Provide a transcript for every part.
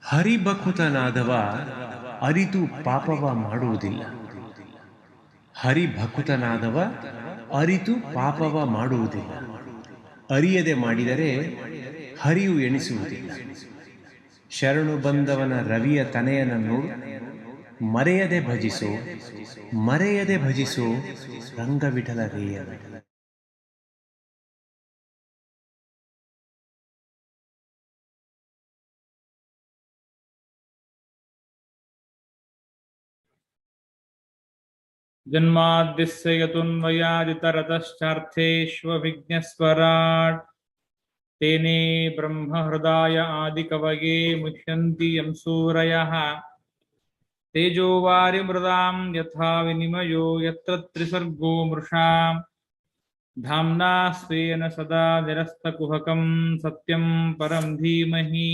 ಹರಿಭಕುತನಾದವ ಅರಿತು ಪಾಪವ ಮಾಡುವುದಿಲ್ಲ. ಹರಿಭಕುತನಾದವ ಅರಿತು ಪಾಪವ ಮಾಡುವುದಿಲ್ಲ. ಅರಿಯದೆ ಮಾಡಿದರೆ ಹರಿಯು ಎಣಿಸುವುದಿಲ್ಲ. ಶರಣು ಬಂದವನ ರವಿಯ ತನೆಯನನ್ನು ಮರೆಯದೆ ಭಜಿಸೋ, ಮರೆಯದೆ ಭಜಿಸೋ ರಂಗವಿಠಲ ರೇಯ. जन्माद्यस्य यतुन्वयादितरतश्चार्थेष्वभिज्ञस्वराट् तेने ब्रह्महृदाय आदिकवये मुह्यन्ति यं सूरयः तेजो वारिमृदां यथा विनिमयो यत्र त्रिसर्गो मृषा धाम्ना स्वेन सदा निरस्तकुहकं सत्यं परं धीमहि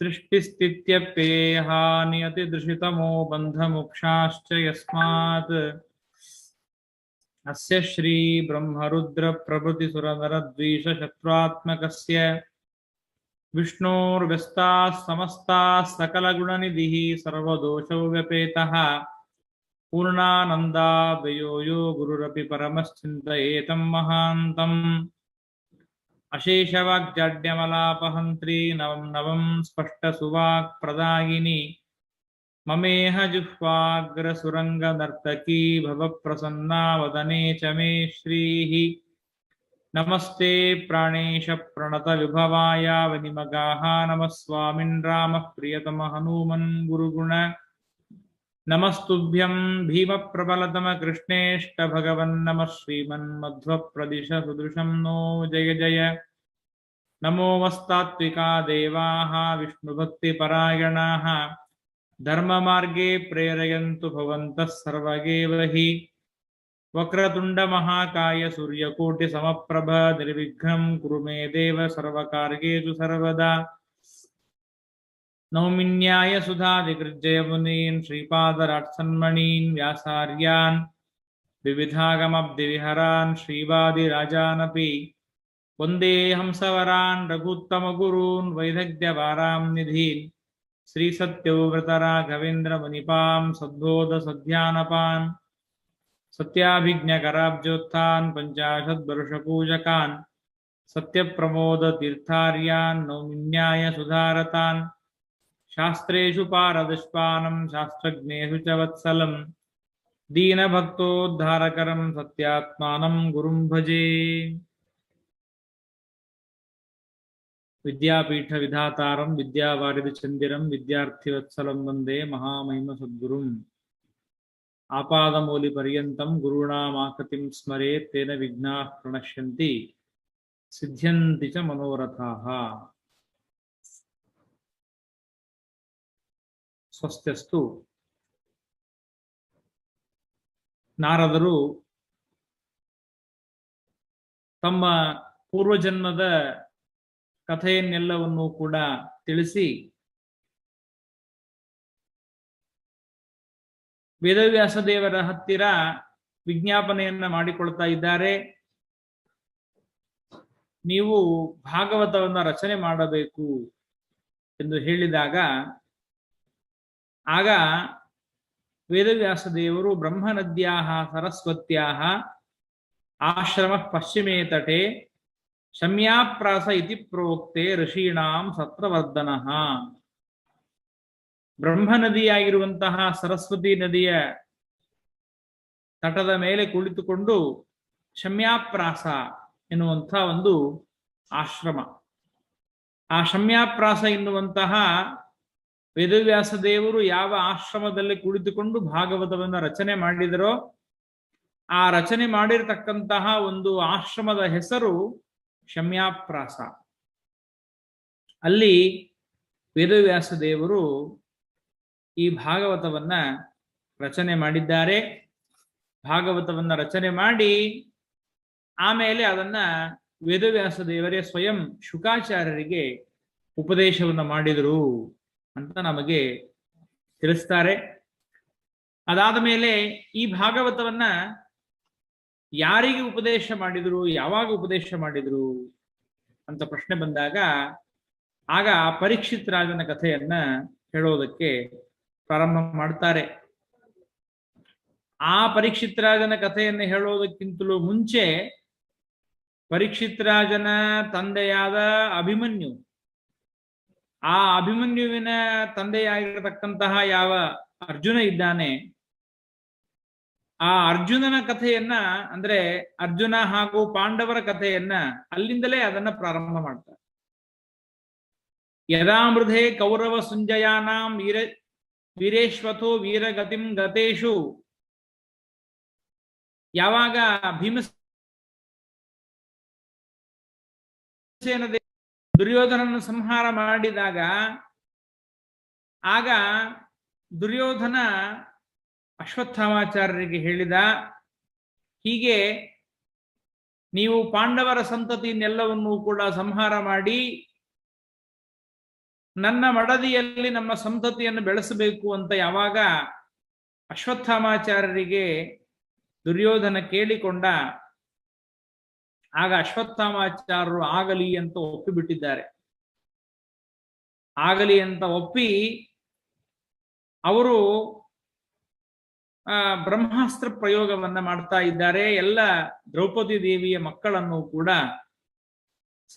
सृष्टिस्थित्यप्ययेहा नियतिदृशितमो बन्धमोक्षाश्च यस्मात् अस्य श्री ब्रह्मरुद्र प्रभृति सुरनरद्वीषशत्रुत्मकस्य विष्णोर्व्यस्ताः समस्ताः सकलगुणनिधिः सर्वदोषो व्यपेतः पूर्णानन्दाव्ययो यो गुरुरपि परमश्चिन्तयेतं महान्तम् अशेषवाग्जाड्यमलापहन्त्री नवं नवं स्पष्टसुवाक्प्रदायिनी ममेह जिह्वाग्रसुरङ्गनर्तकी भवप्रसन्ना वदने च मे श्रीः नमस्ते प्राणेश प्रणतविभवाय वनिमगाः नमः स्वामिन् रामः प्रियतमः हनूमन् गुरुगुण नमस्तुभ्यं भीमप्रबलतमकृष्णेष्टभगवन्नमः श्रीमन्मध्वप्रदिश सुदृशं नो जय जय नमो वस्तात्विका देवाः विष्णुभक्तिपरायणाः धर्ममार्गे प्रेरयन्तु भवन्तः सर्वगेव हि वक्रतुण्डमहाकाय सूर्यकोटिसमप्रभ निर्विघ्नं कुरु मे देव सर्वकार्येषु सर्वदा नौमिन्याय सुधादिकृज्जयमुनीन् श्रीपादराट्सन्मणीन् व्यासार्यान् विविधागमब्धिविहरान् श्रीवादिराजानपि वन्दे हंसवरान् रघुत्तमगुरून् वैदग्ध्यवारां निधीन् श्रीसत्यव्रतराघवेन्द्रमुनिपां सद्बोधसध्यानपान् सत्याभिज्ञकराब्जोत्थान् पञ्चाशद्वर्षपूजकान् सत्यप्रमोदतीर्थार्यान् नौमिन्याय सुधारतान् शास्त्रेषु पारदुष्पानं शास्त्रज्ञेषु च वत्सलं दीनभक्तोद्धारकरं सत्यात्मानं गुरुं भजे विद्यापीठ विधातारं विद्यावारिधिचन्दिरं विद्यार्थिवत्सलं वन्दे महामहिमसद्गुरुम् आपादमौलिपर्यन्तं गुरूणामाकृतिं स्मरेत् तेन विघ्नाः प्रणश्यन्ति सिद्ध्यन्ति च मनोरथाः। ಸ್ವಸ್ತ್ಯಸ್ತು. ನಾರದರು ತಮ್ಮ ಪೂರ್ವಜನ್ಮದ ಕಥೆಯನ್ನೆಲ್ಲವನ್ನೂ ಕೂಡ ತಿಳಿಸಿ ವೇದವ್ಯಾಸ ದೇವರ ಹತ್ತಿರ ವಿಜ್ಞಾಪನೆಯನ್ನ ಮಾಡಿಕೊಳ್ತಾ ಇದ್ದಾರೆ. ನೀವು ಭಾಗವತವನ್ನ ರಚನೆ ಮಾಡಬೇಕು ಎಂದು ಹೇಳಿದಾಗ ಆಗ ವೇದವ್ಯಾಸ ದೇವರು ಬ್ರಹ್ಮನದ್ಯಾಹ ಸರಸ್ವತ್ಯಾಹ ಆಶ್ರಮ ಪಶ್ಚಿಮೇ ತಟೆ ಶಮ್ಯಾಪ್ರಾಸ ಇತಿ ಪ್ರೋಕ್ತೆ ಋಷೀಣಾಂ ಸತ್ರವರ್ಧನಃ. ಬ್ರಹ್ಮನದಿಯಾಗಿರುವಂತಹ ಸರಸ್ವತಿ ನದಿಯ ತಟದ ಮೇಲೆ ಕುಳಿತುಕೊಂಡು ಶಮ್ಯಾಪ್ರಾಸ ಎನ್ನುವಂಥ ಒಂದು ಆಶ್ರಮ, ಆ ಶಮ್ಯಾಪ್ರಾಸ ಎನ್ನುವಂತಹ ವೇದವ್ಯಾಸ ದೇವರು ಯಾವ ಆಶ್ರಮದಲ್ಲಿ ಕುಳಿತುಕೊಂಡು ಭಾಗವತವನ್ನು ರಚನೆ ಮಾಡಿದರೋ ಆ ರಚನೆ ಮಾಡಿರತಕ್ಕಂತಹ ಒಂದು ಆಶ್ರಮದ ಹೆಸರು ಶಮ್ಯಾಪ್ರಾಸ. ಅಲ್ಲಿ ವೇದವ್ಯಾಸ ದೇವರು ಈ ಭಾಗವತವನ್ನ ರಚನೆ ಮಾಡಿದ್ದಾರೆ. ಭಾಗವತವನ್ನ ರಚನೆ ಮಾಡಿ ಆಮೇಲೆ ಅದನ್ನ ವೇದವ್ಯಾಸ ದೇವರೇ ಸ್ವಯಂ ಶುಕಾಚಾರ್ಯರಿಗೆ ಉಪದೇಶವನ್ನು ಮಾಡಿದರು ಅಂತ ನಮಗೆ ತಿಳಿಸ್ತಾರೆ. ಅದಾದ ಮೇಲೆ ಈ ಭಾಗವತವನ್ನ ಯಾರಿಗೆ ಉಪದೇಶ ಮಾಡಿದ್ರು, ಯಾವಾಗ ಉಪದೇಶ ಮಾಡಿದ್ರು ಅಂತ ಪ್ರಶ್ನೆ ಬಂದಾಗ ಆಗ ಪರೀಕ್ಷಿತ್ ರಾಜನ ಕಥೆಯನ್ನ ಹೇಳೋದಕ್ಕೆ ಪ್ರಾರಂಭ ಮಾಡ್ತಾರೆ. ಆ ಪರೀಕ್ಷಿತ್ ರಾಜನ ಕಥೆಯನ್ನು ಹೇಳೋದಕ್ಕಿಂತಲೂ ಮುಂಚೆ ಪರೀಕ್ಷಿತ್ ರಾಜನ ತಂದೆಯಾದ ಅಭಿಮನ್ಯು, ಆ ಅಭಿಮನ್ಯುವಿನ ತಂದೆಯಾಗಿರತಕ್ಕಂತಹ ಯಾವ ಅರ್ಜುನ ಇದ್ದಾನೆ, ಆ ಅರ್ಜುನನ ಕಥೆಯನ್ನ, ಅಂದ್ರೆ ಅರ್ಜುನ ಹಾಗೂ ಪಾಂಡವರ ಕಥೆಯನ್ನ ಅಲ್ಲಿಂದಲೇ ಅದನ್ನ ಪ್ರಾರಂಭ ಮಾಡ್ತಾರೆ. ಯದಾ ಮೃಧೆ ಕೌರವ ಸುಂಜಯಾನಾಂ ವೀರೇಶ್ವಥೋ ವೀರಗತಿಂ ಗತೇಶು, ಯಾವಾಗ ಭೀಮಸೇನ ದುರ್ಯೋಧನನ್ನು ಸಂಹಾರ ಮಾಡಿದಾಗ ಆಗ ದುರ್ಯೋಧನ ಅಶ್ವತ್ಥಾಮಾಚಾರ್ಯರಿಗೆ ಹೇಳಿದ, ಹೀಗೆ ನೀವು ಪಾಂಡವರ ಸಂತತಿಯನ್ನೆಲ್ಲವನ್ನೂ ಕೂಡ ಸಂಹಾರ ಮಾಡಿ ನನ್ನ ಮಡದಿಯಲ್ಲಿ ನಮ್ಮ ಸಂತತಿಯನ್ನು ಬೆಳೆಸಬೇಕು ಅಂತ ಯಾವಾಗ ಅಶ್ವತ್ಥಾಮಾಚಾರ್ಯರಿಗೆ ದುರ್ಯೋಧನ ಕೇಳಿಕೊಂಡ, ಆಗ ಅಶ್ವತ್ಥಾಮಾಚಾರ್ಯರು ಆಗಲಿ ಅಂತ ಒಪ್ಪಿಬಿಟ್ಟಿದ್ದಾರೆ. ಆಗಲಿ ಅಂತ ಒಪ್ಪಿ ಅವರು ಬ್ರಹ್ಮಾಸ್ತ್ರ ಪ್ರಯೋಗವನ್ನ ಮಾಡ್ತಾ ಇದ್ದಾರೆ. ಎಲ್ಲ ದ್ರೌಪದಿ ದೇವಿಯ ಮಕ್ಕಳನ್ನು ಕೂಡ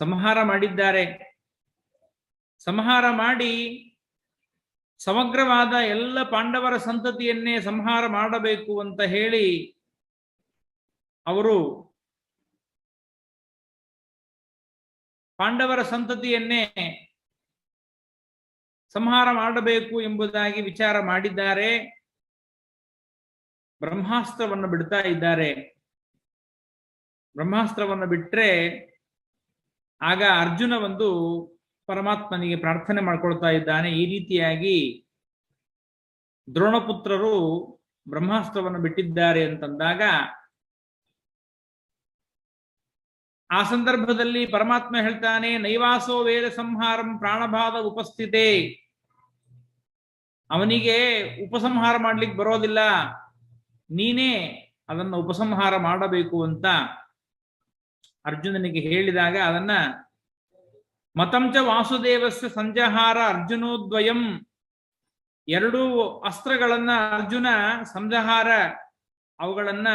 ಸಂಹಾರ ಮಾಡಿದ್ದಾರೆ. ಸಂಹಾರ ಮಾಡಿ ಸಮಗ್ರವಾದ ಎಲ್ಲ ಪಾಂಡವರ ಸಂತತಿಯನ್ನೇ ಸಂಹಾರ ಮಾಡಬೇಕು ಅಂತ ಹೇಳಿ ಅವರು ಪಾಂಡವರ ಸಂತತಿಯನ್ನೇ ಸಂಹಾರ ಮಾಡಬೇಕು ಎಂಬುದಾಗಿ ವಿಚಾರ ಮಾಡಿದ್ದಾರೆ. ಬ್ರಹ್ಮಾಸ್ತ್ರವನ್ನು ಬಿಡ್ತಾ ಇದ್ದಾರೆ. ಬ್ರಹ್ಮಾಸ್ತ್ರವನ್ನು ಬಿಟ್ರೆ ಆಗ ಅರ್ಜುನ ಒಂದು ಪರಮಾತ್ಮನಿಗೆ ಪ್ರಾರ್ಥನೆ ಮಾಡ್ಕೊಳ್ತಾ ಇದ್ದಾನೆ. ಈ ರೀತಿಯಾಗಿ ದ್ರೋಣಪುತ್ರರು ಬ್ರಹ್ಮಾಸ್ತ್ರವನ್ನು ಬಿಟ್ಟಿದ್ದಾರೆ ಅಂತಂದಾಗ ಆ ಸಂದರ್ಭದಲ್ಲಿ ಪರಮಾತ್ಮ ಹೇಳ್ತಾನೆ, ನೈವಾಸೋ ವೇದ ಸಂಹಾರಂ ಪ್ರಾಣಭಾದ ಉಪಸ್ಥಿತೆ, ಅವನಿಗೆ ಉಪಸಂಹಾರ ಮಾಡ್ಲಿಕ್ಕೆ ಬರೋದಿಲ್ಲ, ನೀನೇ ಅದನ್ನು ಉಪಸಂಹಾರ ಮಾಡಬೇಕು ಅಂತ ಅರ್ಜುನನಿಗೆ ಹೇಳಿದಾಗ ಅದನ್ನ ಮತಂಚ ವಾಸುದೇವಸ್ಯ ಸಂಜಹಾರ ಅರ್ಜುನೋದ್ವಯಂ, ಎರಡೂ ಅಸ್ತ್ರಗಳನ್ನ ಅರ್ಜುನ ಸಂಜಹಾರ ಅವುಗಳನ್ನ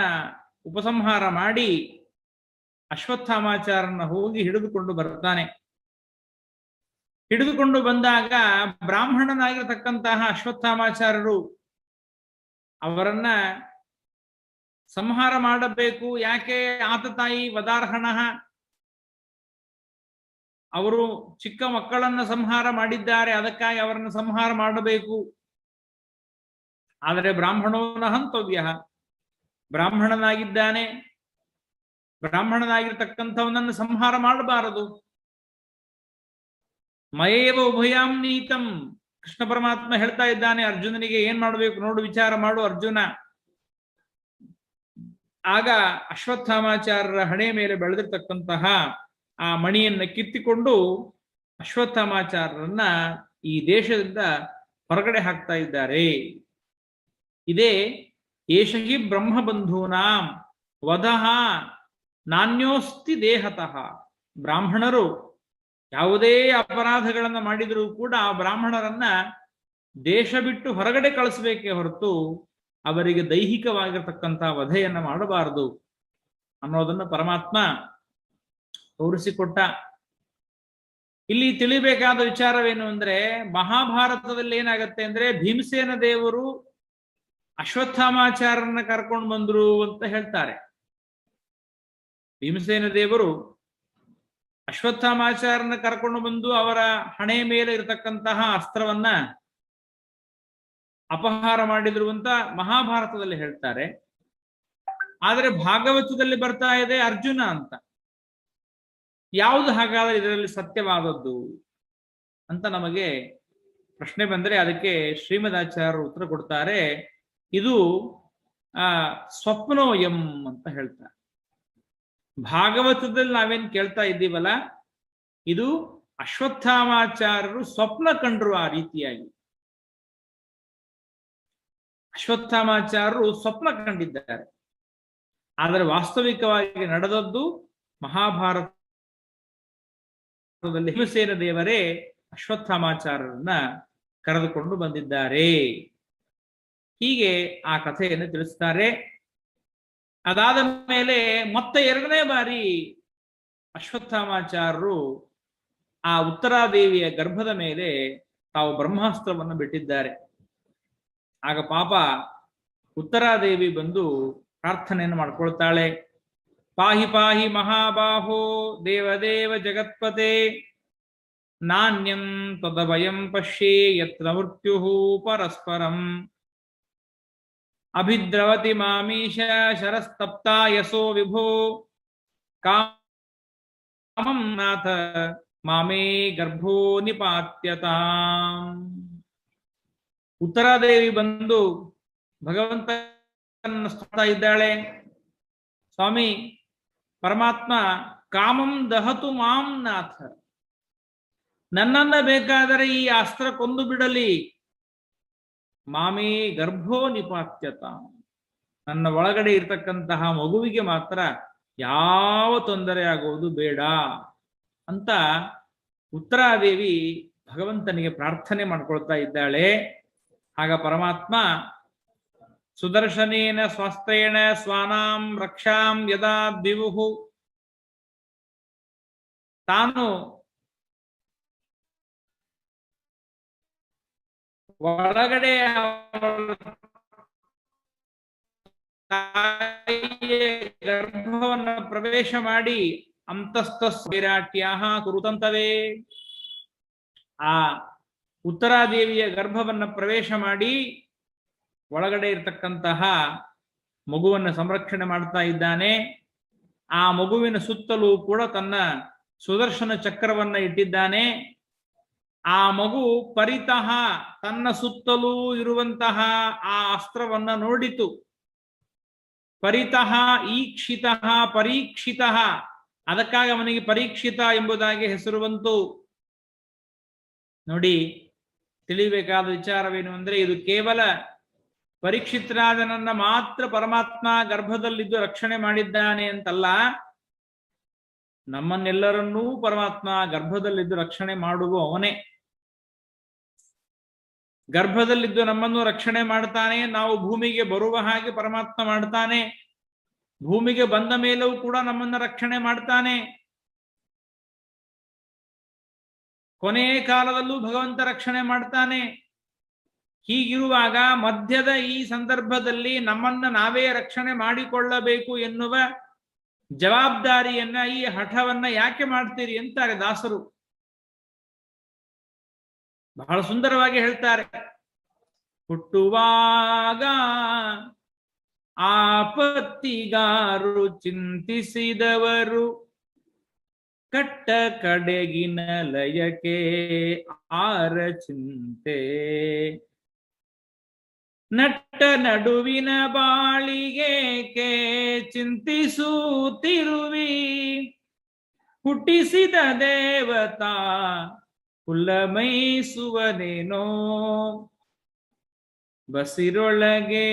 ಉಪಸಂಹಾರ ಮಾಡಿ ಅಶ್ವತ್ಥಾಮಾಚಾರನ ಹೋಗಿ ಹಿಡಿದುಕೊಂಡು ಬರ್ತಾನೆ. ಹಿಡಿದುಕೊಂಡು ಬಂದಾಗ ಬ್ರಾಹ್ಮಣನಾಗಿರತಕ್ಕಂತಹ ಅಶ್ವತ್ಥಾಮಾಚಾರ್ಯರು ಅವರನ್ನ ಸಂಹಾರ ಮಾಡಬೇಕು. ಯಾಕೆ? ಆತತಾಯಿ ವದಾರ್ಹಣ, ಅವರು ಚಿಕ್ಕ ಮಕ್ಕಳನ್ನ ಸಂಹಾರ ಮಾಡಿದ್ದಾರೆ, ಅದಕ್ಕಾಗಿ ಅವರನ್ನು ಸಂಹಾರ ಮಾಡಬೇಕು. ಆದರೆ ಬ್ರಾಹ್ಮಣೋನ ಹಂತವ್ಯ, ಬ್ರಾಹ್ಮಣನಾಗಿದ್ದಾನೆ, ಬ್ರಾಹ್ಮಣನಾಗಿರ್ತಕ್ಕಂಥವನನ್ನು ಸಂಹಾರ ಮಾಡಬಾರದು. ಮಯೇವ ಉಭಯಾಂ ನೀತಂ, ಕೃಷ್ಣ ಪರಮಾತ್ಮ ಹೇಳ್ತಾ ಇದ್ದಾನೆ ಅರ್ಜುನನಿಗೆ, ಏನ್ ಮಾಡಬೇಕು ನೋಡು, ವಿಚಾರ ಮಾಡು ಅರ್ಜುನ. ಆಗ ಅಶ್ವತ್ಥಾಮಾಚಾರ್ಯರ ಹಣೆ ಮೇಲೆ ಬೆಳೆದಿರ್ತಕ್ಕಂತಹ ಆ ಮಣಿಯನ್ನ ಕಿತ್ತಿಕೊಂಡು ಅಶ್ವತ್ಥಾಮಾಚಾರ್ಯರನ್ನ ಈ ದೇಶದಿಂದ ಹೊರಗಡೆ ಹಾಕ್ತಾ ಇದ್ದಾರೆ. ಇದೇ ಏಷ ಹಿ ಬ್ರಹ್ಮಬಂಧೂನಾಂ ವಧಃ ನಾನ್ಯೋಸ್ತಿ ದೇಹತಃ. ಬ್ರಾಹ್ಮಣರು ಯಾವುದೇ ಅಪರಾಧಗಳನ್ನ ಮಾಡಿದರೂ ಕೂಡ ಆ ಬ್ರಾಹ್ಮಣರನ್ನ ದೇಶ ಬಿಟ್ಟು ಹೊರಗಡೆ ಕಳಿಸ್ಬೇಕೇ ಹೊರತು ಅವರಿಗೆ ದೈಹಿಕವಾಗಿರ್ತಕ್ಕಂತಹ ವಧೆಯನ್ನ ಮಾಡಬಾರದು ಅನ್ನೋದನ್ನ ಪರಮಾತ್ಮ ತೋರಿಸಿಕೊಟ್ಟ. ಇಲ್ಲಿ ತಿಳಿಬೇಕಾದ ವಿಚಾರವೇನು ಅಂದ್ರೆ, ಮಹಾಭಾರತದಲ್ಲಿ ಏನಾಗತ್ತೆ ಅಂದ್ರೆ, ಭೀಮಸೇನ ದೇವರು ಅಶ್ವತ್ಥಾಮಾಚಾರ್ಯರನ್ನ ಕರ್ಕೊಂಡು ಬಂದ್ರು ಅಂತ ಹೇಳ್ತಾರೆ. ಭೀಮಸೇನ ದೇವರು ಅಶ್ವತ್ಥಾಮಾಚಾರ್ಯರನ್ನ ಕರ್ಕೊಂಡು ಬಂದು ಅವರ ಹಣೆ ಮೇಲೆ ಇರತಕ್ಕಂತಹ ಅಸ್ತ್ರವನ್ನ ಅಪಹಾರ ಮಾಡಿದ್ರು ಅಂತ ಮಹಾಭಾರತದಲ್ಲಿ ಹೇಳ್ತಾರೆ. ಆದರೆ ಭಾಗವತದಲ್ಲಿ ಬರ್ತಾ ಇದೆ ಅರ್ಜುನ ಅಂತ. ಯಾವುದು ಹಾಗಾದ್ರೆ ಇದರಲ್ಲಿ ಸತ್ಯವಾದದ್ದು ಅಂತ ನಮಗೆ ಪ್ರಶ್ನೆ ಬಂದರೆ ಅದಕ್ಕೆ ಶ್ರೀಮದಾಚಾರ್ಯರು ಉತ್ತರ ಕೊಡ್ತಾರೆ, ಇದು ಸ್ವಪ್ನೋಯಂ ಅಂತ ಹೇಳ್ತಾರೆ. ಭಾಗವತದಲ್ಲಿ ನಾವೇನ್ ಕೇಳ್ತಾ ಇದ್ದೀವಲ್ಲ, ಇದು ಅಶ್ವತ್ಥಾಮಾಚಾರ್ಯರು ಸ್ವಪ್ನ ಕಂಡ್ರು. ಆ ರೀತಿಯಾಗಿ ಅಶ್ವತ್ಥಾಮಾಚಾರ್ಯರು ಸ್ವಪ್ನ ಕಂಡಿದ್ದಾರೆ. ಆದರೆ ವಾಸ್ತವಿಕವಾಗಿ ನಡೆದದ್ದು ಮಹಾಭಾರತದಲ್ಲಿ ಭೀಮಸೇನ ದೇವರೇ ಅಶ್ವತ್ಥಾಮಾಚಾರ್ಯರನ್ನ ಕರೆದುಕೊಂಡು ಬಂದಿದ್ದಾರೆ. ಹೀಗೆ ಆ ಕಥೆಯನ್ನು ತಿಳಿಸ್ತಾರೆ. ಅದಾದ ಮೇಲೆ ಮತ್ತೆ 2ನೇ ಬಾರಿ ಅಶ್ವತ್ಥಾಮಾಚಾರ್ಯರು ಆ ಉತ್ತರಾದೇವಿಯ ಗರ್ಭದ ಮೇಲೆ ತಾವು ಬ್ರಹ್ಮಾಸ್ತ್ರವನ್ನು ಬಿಟ್ಟಿದ್ದಾರೆ. ಆಗ ಪಾಪ ಉತ್ತರಾದೇವಿ ಬಂದು ಪ್ರಾರ್ಥನೆಯನ್ನು ಮಾಡ್ಕೊಳ್ತಾಳೆ. ಪಾಹಿ ಪಾಹಿ ಮಹಾಬಾಹೋ ದೇವದೇವ ಜಗತ್ಪತೆ ನಾಣ್ಯಂ ತದಭಯಂ ಪಶ್ಯೇ ಯತ್ರ ಮೃತ್ಯುಃ ಪರಸ್ಪರಂ ಅಭಿದ್ರವತಿ ಮಾಮೀಶ ಶರಸ್ತಪ್ತಾ ಯಸೋ ವಿಭೋ ಕಾಮಂ ನಾಥ ಮಾಮೇ ಗರ್ಭೋ ನಿಪಾತ್ಯತಾಂ. ಉತ್ತರಾದೇವಿ ಬಂದು ಭಗವಂತನ ಸ್ತುತ್ತಾ ಇದ್ದಾಳೆ. ಸ್ವಾಮಿ ಪರಮಾತ್ಮ ಕಾಮಂ ದಹತು ಮಾಂ ನಾಥ, ನನ್ನನ್ನ ಬೇಕಾದರೆ ಈ ಅಸ್ತ್ರ ಕೊಂದು ಬಿಡಲಿ. ಮಾಮೇ ಗರ್ಭೋ ನಿಪಾತ್ಯತ, ನನ್ನ ಒಳಗಡೆ ಇರ್ತಕ್ಕಂತಹ ಮಗುವಿಗೆ ಮಾತ್ರ ಯಾವ ತೊಂದರೆ ಆಗುವುದು ಬೇಡ ಅಂತ ಉತ್ತರಾದೇವಿ ಭಗವಂತನಿಗೆ ಪ್ರಾರ್ಥನೆ ಮಾಡ್ಕೊಳ್ತಾ ಇದ್ದಾಳೆ. ಆಗ ಪರಮಾತ್ಮ ಸುದರ್ಶನೇನ ಸ್ವಸ್ತ್ರೇಣ ಸ್ವಾನಾಂ ರಕ್ಷಾಂ ಯದಾ ದಿವುಹು, ತಾನು ಒಳಗಡೆ ಗರ್ಭವನ್ನು ಪ್ರವೇಶ ಮಾಡಿ ಅಂತಸ್ತಸ್ವಿರಾಟ್ಯಾಹ ಕುರುತಂತವೇ, ಆ ಉತ್ತರಾದೇವಿಯ ಗರ್ಭವನ್ನು ಪ್ರವೇಶ ಮಾಡಿ ಒಳಗಡೆ ಇರತಕ್ಕಂತಹ ಮಗುವನ್ನು ಸಂರಕ್ಷಣೆ ಮಾಡ್ತಾ ಇದ್ದಾನೆ. ಆ ಮಗುವಿನ ಸುತ್ತಲೂ ಕೂಡ ತನ್ನ ಸುದರ್ಶನ ಚಕ್ರವನ್ನ ಇಟ್ಟಿದ್ದಾನೆ. ಆ ಮಗು ಪರಿತಃ ತನ್ನ ಸುತ್ತಲೂ ಇರುವಂತಹ ಆ ಅಸ್ತ್ರವನ್ನ ನೋಡಿತು. ಪರಿತಃ ಈಕ್ಷಿತಃ ಪರೀಕ್ಷಿತಃ, ಅದಕ್ಕಾಗಿ ಅವನಿಗೆ ಪರೀಕ್ಷಿತ ಎಂಬುದಾಗಿ ಹೆಸರು ಬಂತು. ನೋಡಿ, ತಿಳಿಬೇಕಾದ ವಿಚಾರವೇನು ಅಂದ್ರೆ, ಇದು ಕೇವಲ ಪರೀಕ್ಷಿತರಾದನನ್ನ ಮಾತ್ರ ಪರಮಾತ್ಮ ಗರ್ಭದಲ್ಲಿದ್ದು ರಕ್ಷಣೆ ಮಾಡಿದ್ದಾನೆ ಅಂತಲ್ಲ, ನಮ್ಮನ್ನೆಲ್ಲರನ್ನೂ ಪರಮಾತ್ಮ ಗರ್ಭದಲ್ಲಿದ್ದು ರಕ್ಷಣೆ ಮಾಡುವ ಅವನೇ. ಗರ್ಭದಲ್ಲಿದ್ದು ನಮ್ಮನ್ನು ರಕ್ಷಣೆ ಮಾಡ್ತಾನೆ. ನಾವು ಭೂಮಿಗೆ ಬರುವ ಹಾಗೆ ಪರಮಾತ್ಮ ಮಾಡ್ತಾನೆ. ಭೂಮಿಗೆ ಬಂದ ಮೇಲೂ ಕೂಡ ನಮ್ಮನ್ನ ರಕ್ಷಣೆ ಮಾಡ್ತಾನೆ. ಕೊನೆಯ ಕಾಲದಲ್ಲೂ ಭಗವಂತ ರಕ್ಷಣೆ ಮಾಡ್ತಾನೆ. ಹೀಗಿರುವಾಗ ಮಧ್ಯದ ಈ ಸಂದರ್ಭದಲ್ಲಿ ನಮ್ಮನ್ನ ನಾವೇ ರಕ್ಷಣೆ ಮಾಡಿಕೊಳ್ಳಬೇಕು ಎನ್ನುವ ಜವಾಬ್ದಾರಿಯನ್ನ, ಈ ಹಠವನ್ನ ಯಾಕೆ ಮಾಡ್ತೀರಿ ಅಂತಾರೆ ದಾಸರು. ಬಹಳ ಸುಂದರವಾಗಿ ಹೇಳ್ತಾರೆ. ಹುಟ್ಟುವಾಗ ಆಪತ್ತಿಗಾರು ಚಿಂತಿಸಿದವರು ಕಟ್ಟ ಕಡೆಗಿನ ಲಯಕ್ಕೆ ಆರ ಚಿಂತೆ, ನಟ್ಟ ನಡುವಿನ ಬಾಳಿಗೆ ಚಿಂತಿಸುತ್ತಿರುವಿ, ಹುಟ್ಟಿಸಿದ ದೇವತಾ ಹುಲ್ಲಮೈಸುವನೇನೋ, ಬಸಿರೊಳಗೆ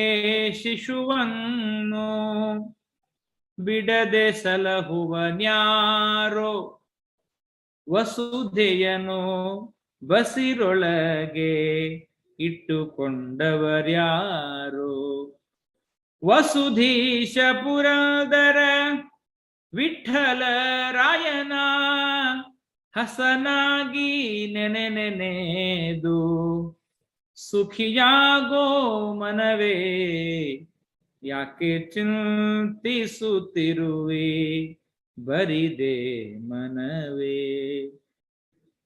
ಶಿಶುವನ್ನು ಬಿಡದೆ ಸಲಹುವನ್ಯಾರೋ, ವಸುಧೆಯನು ಬಸಿರೊಳಗೆ ಇಟ್ಟುಕೊಂಡವರ್ಯಾರೋ. ವಸುಧೀಶ ಪುರಂದರ ವಿಠ್ಠಲ ರಾಯನ ಹಸನಾಗಿ ನೆನೆದು ಸುಖಿಯಾಗೋ ಮನವೇ ಯಾಕೆ ಚಿಂತಿಸುತ್ತಿರುವೆ ಬರಿದೆ ಮನವೇ.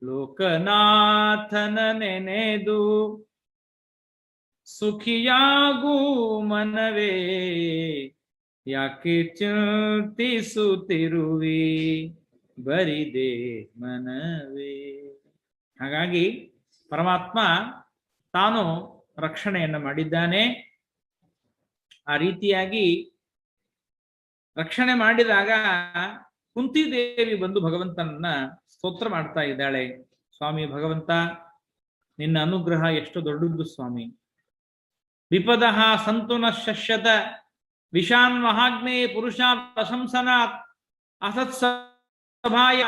ಲೋಕನಾಥನ ನೆನೆದು ಸುಖಿಯಾಗೂ ಮನವೇ ಯಾಕೆ ಚಿಂತಿಸುತ್ತಿರುವಿ ಬರಿದೆ ಮನವೇ. ಹಾಗಾಗಿ ಪರಮಾತ್ಮ ತಾನು ರಕ್ಷಣೆಯನ್ನು ಮಾಡಿದ್ದಾನೆ. ಆ ರೀತಿಯಾಗಿ ರಕ್ಷಣೆ ಮಾಡಿದಾಗ ಕುಂತಿದೇವಿ ಬಂದು ಭಗವಂತನನ್ನ ಸ್ತೋತ್ರ ಮಾಡ್ತಾ ಇದ್ದಾಳೆ. ಸ್ವಾಮಿ ಭಗವಂತ, ನಿನ್ನ ಅನುಗ್ರಹ ಎಷ್ಟು ದೊಡ್ಡದ್ದು ಸ್ವಾಮಿ. ವಿಪದಃ ಸಂತುನ ಶಶ್ಯತ ವಿಷಾನ್ ಮಹಾಗ್ನೇ ಪುರುಷ ಪ್ರಶಂಸನಾತ್ ಅಸತ್ಸಭಾಯ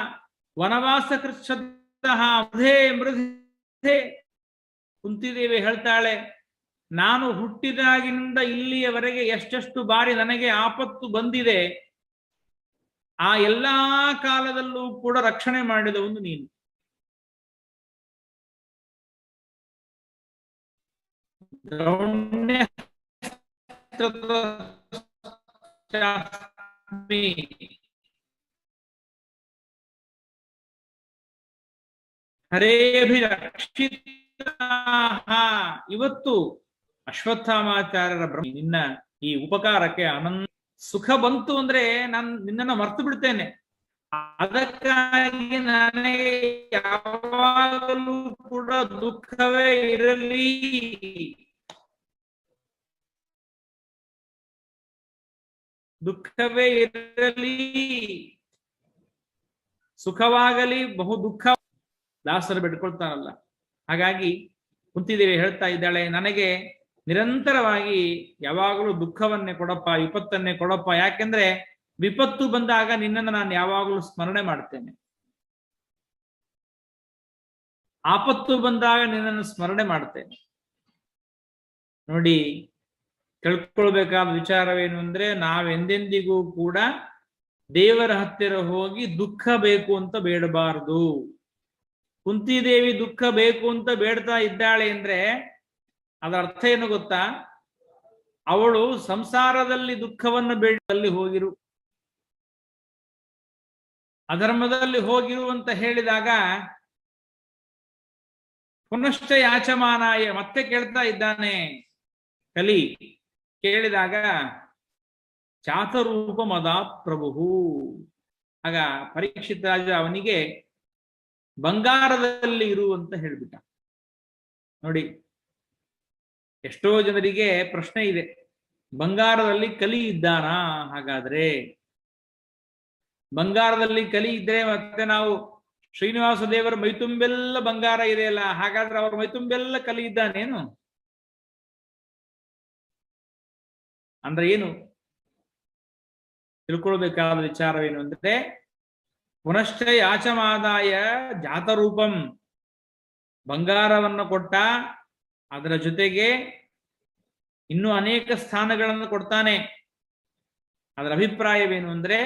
ವನವಾಸ ಕೃಚ್ಛ ಮೃಧೆ ಮೃಧೆ. ಕುಂತಿದೇವಿ ಹೇಳ್ತಾಳೆ, ನಾನು ಹುಟ್ಟಿದಾಗಿನಿಂದ ಇಲ್ಲಿಯವರೆಗೆ ಎಷ್ಟೆಷ್ಟು ಬಾರಿ ನನಗೆ ಆಪತ್ತು ಬಂದಿದೆ, ಆ ಎಲ್ಲಾ ಕಾಲದಲ್ಲೂ ಕೂಡ ರಕ್ಷಣೆ ಮಾಡಿದವನು ನೀನು. ಇವತ್ತು ಅಶ್ವತ್ಥಾಮಾಚಾರ್ಯರ ನಿನ್ನ ಈ ಉಪಕಾರಕ್ಕೆ ಅನಂತ ಸುಖ ಬಂತು ಅಂದ್ರೆ ನಾನು ನಿನ್ನನ್ನು ಮರ್ತು ಬಿಡ್ತೇನೆ. ಅದಕ್ಕಾಗಿ ನನಗೆ ಯಾವಾಗಲೂ ಕೂಡ ದುಃಖವೇ ಇರಲಿ, ದುಃಖವೇ ಇರಲಿ, ಸುಖವಾಗಲಿ ಬಹು ದುಃಖ ದಾಸರು ಬಿಟ್ಕೊಳ್ತಾರಲ್ಲ. ಹಾಗಾಗಿ ಕುಂತಿದೇವಿ ಹೇಳ್ತಾ ಇದ್ದಾಳೆ, ನನಗೆ ನಿರಂತರವಾಗಿ ಯಾವಾಗಲೂ ದುಃಖವನ್ನೇ ಕೊಡಪ್ಪ, ವಿಪತ್ತನ್ನೇ ಕೊಡಪ್ಪ. ಯಾಕೆಂದ್ರೆ ವಿಪತ್ತು ಬಂದಾಗ ನಿನ್ನನ್ನು ನಾನು ಯಾವಾಗಲೂ ಸ್ಮರಣೆ ಮಾಡ್ತೇನೆ, ಆಪತ್ತು ಬಂದಾಗ ನಿನ್ನನ್ನು ಸ್ಮರಣೆ ಮಾಡ್ತೇನೆ. ನೋಡಿ, ತಿಳ್ಕೊಳ್ಬೇಕಾದ ವಿಚಾರವೇನು ಅಂದ್ರೆ, ನಾವೆಂದೆಂದಿಗೂ ಕೂಡ ದೇವರ ಹತ್ತಿರ ಹೋಗಿ ದುಃಖ ಬೇಕು ಅಂತ ಬೇಡಬಾರದು. ಕುಂತಿದೇವಿ ದುಃಖ ಬೇಕು ಅಂತ ಬೇಡ್ತಾ ಇದ್ದಾಳೆ ಅಂದ್ರೆ ಅದರ ಅರ್ಥ ಏನು ಗೊತ್ತಾ? ಅವಳು ಸಂಸಾರದಲ್ಲಿ ದುಃಖವನ್ನು ಬೇಡಲ್ಲಿ ಹೋಗಿರು, ಅಧರ್ಮದಲ್ಲಿ ಹೋಗಿರು ಅಂತ ಹೇಳಿದಾಗ ಪುನಶ್ಚ ಯಾಚಮಾನಾಯ ಮತ್ತೆ ಕೇಳ್ತಾ ಇದ್ದಾನೆ ಕಲಿ. ಕೇಳಿದಾಗ ಚಾತರೂಪ ಮದಾತ್ ಪ್ರಭು. ಆಗ ಪರೀಕ್ಷಿತ ರಾಜ ಅವನಿಗೆ ಬಂಗಾರದಲ್ಲಿ ಇರು ಅಂತ ಹೇಳ್ಬಿಟ್ಟ. ನೋಡಿ, ಎಷ್ಟೋ ಜನರಿಗೆ ಪ್ರಶ್ನೆ ಇದೆ, ಬಂಗಾರದಲ್ಲಿ ಕಲಿ ಇದ್ದಾನಾ? ಹಾಗಾದ್ರೆ ಬಂಗಾರದಲ್ಲಿ ಕಲಿ ಇದ್ರೆ ಮತ್ತೆ ನಾವು ಶ್ರೀನಿವಾಸ ದೇವರ ಮೈತುಂಬೆಲ್ಲ ಬಂಗಾರ ಇದೆಯಲ್ಲ, ಹಾಗಾದ್ರೆ ಅವ್ರ ಮೈತುಂಬೆಲ್ಲ ಕಲಿ ಇದ್ದಾನೇನು ಅಂದ್ರೆ ಏನು? ತಿಳ್ಕೊಳ್ಬೇಕಾದ ವಿಚಾರವೇನು ಅಂದ್ರೆ, ಪುನಶ್ಚ ಯಾಚಮಾದಾಯ ಜಾತರೂಪಂ, ಬಂಗಾರವನ್ನು ಕೊಟ್ಟ, ಅದರ ಜೊತೆಗೆ ಇನ್ನೂ ಅನೇಕ ಸ್ಥಾನಗಳನ್ನು ಕೊಡ್ತಾನೆ. ಅದರ ಅಭಿಪ್ರಾಯವೇನು ಅಂದ್ರೆ,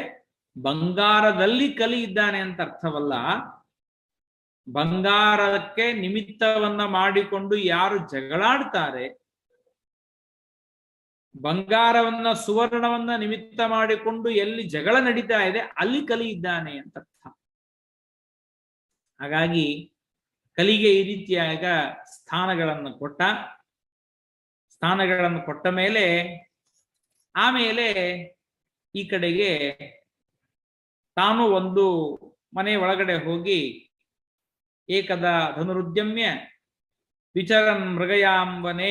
ಬಂಗಾರದಲ್ಲಿ ಕಲಿ ಇದ್ದಾನೆ ಅಂತ ಅರ್ಥವಲ್ಲ. ಬಂಗಾರಕ್ಕೆ ನಿಮಿತ್ತವನ್ನ ಮಾಡಿಕೊಂಡು ಯಾರು ಜಗಳಾಡ್ತಾರೆ, ಬಂಗಾರವನ್ನ ಸುವರ್ಣವನ್ನ ನಿಮಿತ್ತ ಮಾಡಿಕೊಂಡು ಎಲ್ಲಿ ಜಗಳ ನಡೀತಾ ಇದೆ ಅಲ್ಲಿ ಕಲಿ ಇದ್ದಾನೆ ಅಂತ ಅರ್ಥ. ಹಾಗಾಗಿ ಕಲಿಗೆ ಈ ರೀತಿಯಾಗ ಸ್ಥಾನಗಳನ್ನು ಕೊಟ್ಟ ಮೇಲೆ ಆಮೇಲೆ ಈ ಕಡೆಗೆ ತಾನು ಒಂದು ಮನೆ ಒಳಗಡೆ ಹೋಗಿ ಏಕದ ಧನುರುದ್ಯಮ್ಯ ವಿಚರನ್ ಮೃಗಯಾಂಬನೆ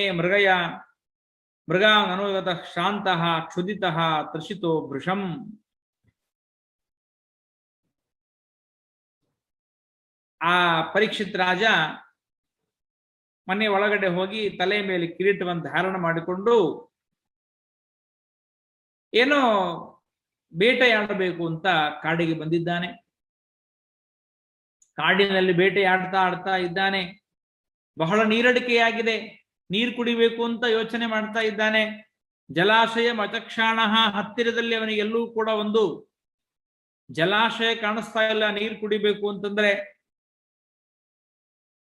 ಮೃಗಾನುಗತ ಶಾಂತಃ ಕ್ಷುದಿತಃ ತ್ರಿಷಿತೋ ಭೃಶಂ. ಆ ಪರೀಕ್ಷಿತ್ ರಾಜ ಮನೆ ಒಳಗಡೆ ಹೋಗಿ ತಲೆ ಮೇಲೆ ಕಿರೀಟವನ್ನು ಧಾರಣ ಮಾಡಿಕೊಂಡು ಏನೋ ಬೇಟೆಯಾಡಬೇಕು ಅಂತ ಕಾಡಿಗೆ ಬಂದಿದ್ದಾನೆ. ಕಾಡಿನಲ್ಲಿ ಬೇಟೆಯಾಡ್ತಾ ಇದ್ದಾನೆ. ಬಹಳ ನೀರಡಿಕೆಯಾಗಿದೆ, ನೀರು ಕುಡಿಬೇಕು ಅಂತ ಯೋಚನೆ ಮಾಡ್ತಾ ಇದ್ದಾನೆ. ಜಲಾಶಯ ಮಚಕ್ಷಾಣ, ಹತ್ತಿರದಲ್ಲಿ ಅವನಿಗೆ ಎಲ್ಲೂ ಕೂಡ ಒಂದು ಜಲಾಶಯ ಕಾಣಿಸ್ತಾ ಇಲ್ಲ ನೀರು ಕುಡಿಬೇಕು ಅಂತಂದ್ರೆ.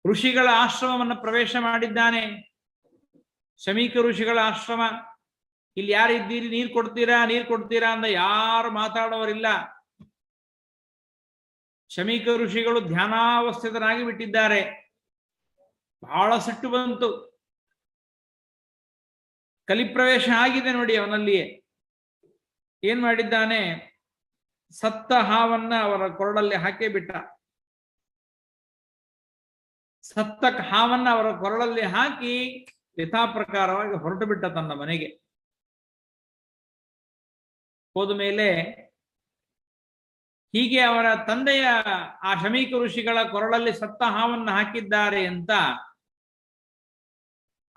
ಋಷಿಗಳ ಆಶ್ರಮವನ್ನು ಪ್ರವೇಶ ಮಾಡಿದ್ದಾನೆ, ಶಮೀಕ ಋಷಿಗಳ ಆಶ್ರಮ. ಇಲ್ಲಿ ಯಾರಿದ್ದೀರಿ, ನೀರು ಕೊಡ್ತೀರಾ ಅಂದ ಯಾರು ಮಾತಾಡೋರಿಲ್ಲ. ಶಮೀಕ ಋಷಿಗಳು ಧ್ಯಾನಾವಸ್ಥಿತರಾಗಿ ಬಿಟ್ಟಿದ್ದಾರೆ. ಬಹಳ ಸಿಟ್ಟು ಬಂತು. ಕಲಿಪ್ರವೇಶ ಆಗಿದೆ ನೋಡಿ ಅವನಲ್ಲಿಯೇ. ಏನ್ ಮಾಡಿದ್ದಾನೆ, ಸತ್ತ ಹಾವನ್ನ ಅವರ ಕೊರಳಲ್ಲಿ ಹಾಕೇ ಬಿಟ್ಟ. ಸತ್ತ ಹಾವನ್ನ ಅವರ ಕೊರಳಲ್ಲಿ ಹಾಕಿ ಯಥಾ ಪ್ರಕಾರವಾಗಿ ಹೊರಟು ಬಿಟ್ಟ ತನ್ನ ಮನೆಗೆ. ಹೋದ ಮೇಲೆ ಹೀಗೆ ಅವರ ತಂದೆಯ ಆ ಶಮೀಕ ಋಷಿಗಳ ಕೊರಳಲ್ಲಿ ಸತ್ತ ಹಾವನ್ನು ಹಾಕಿದ್ದಾರೆ ಅಂತ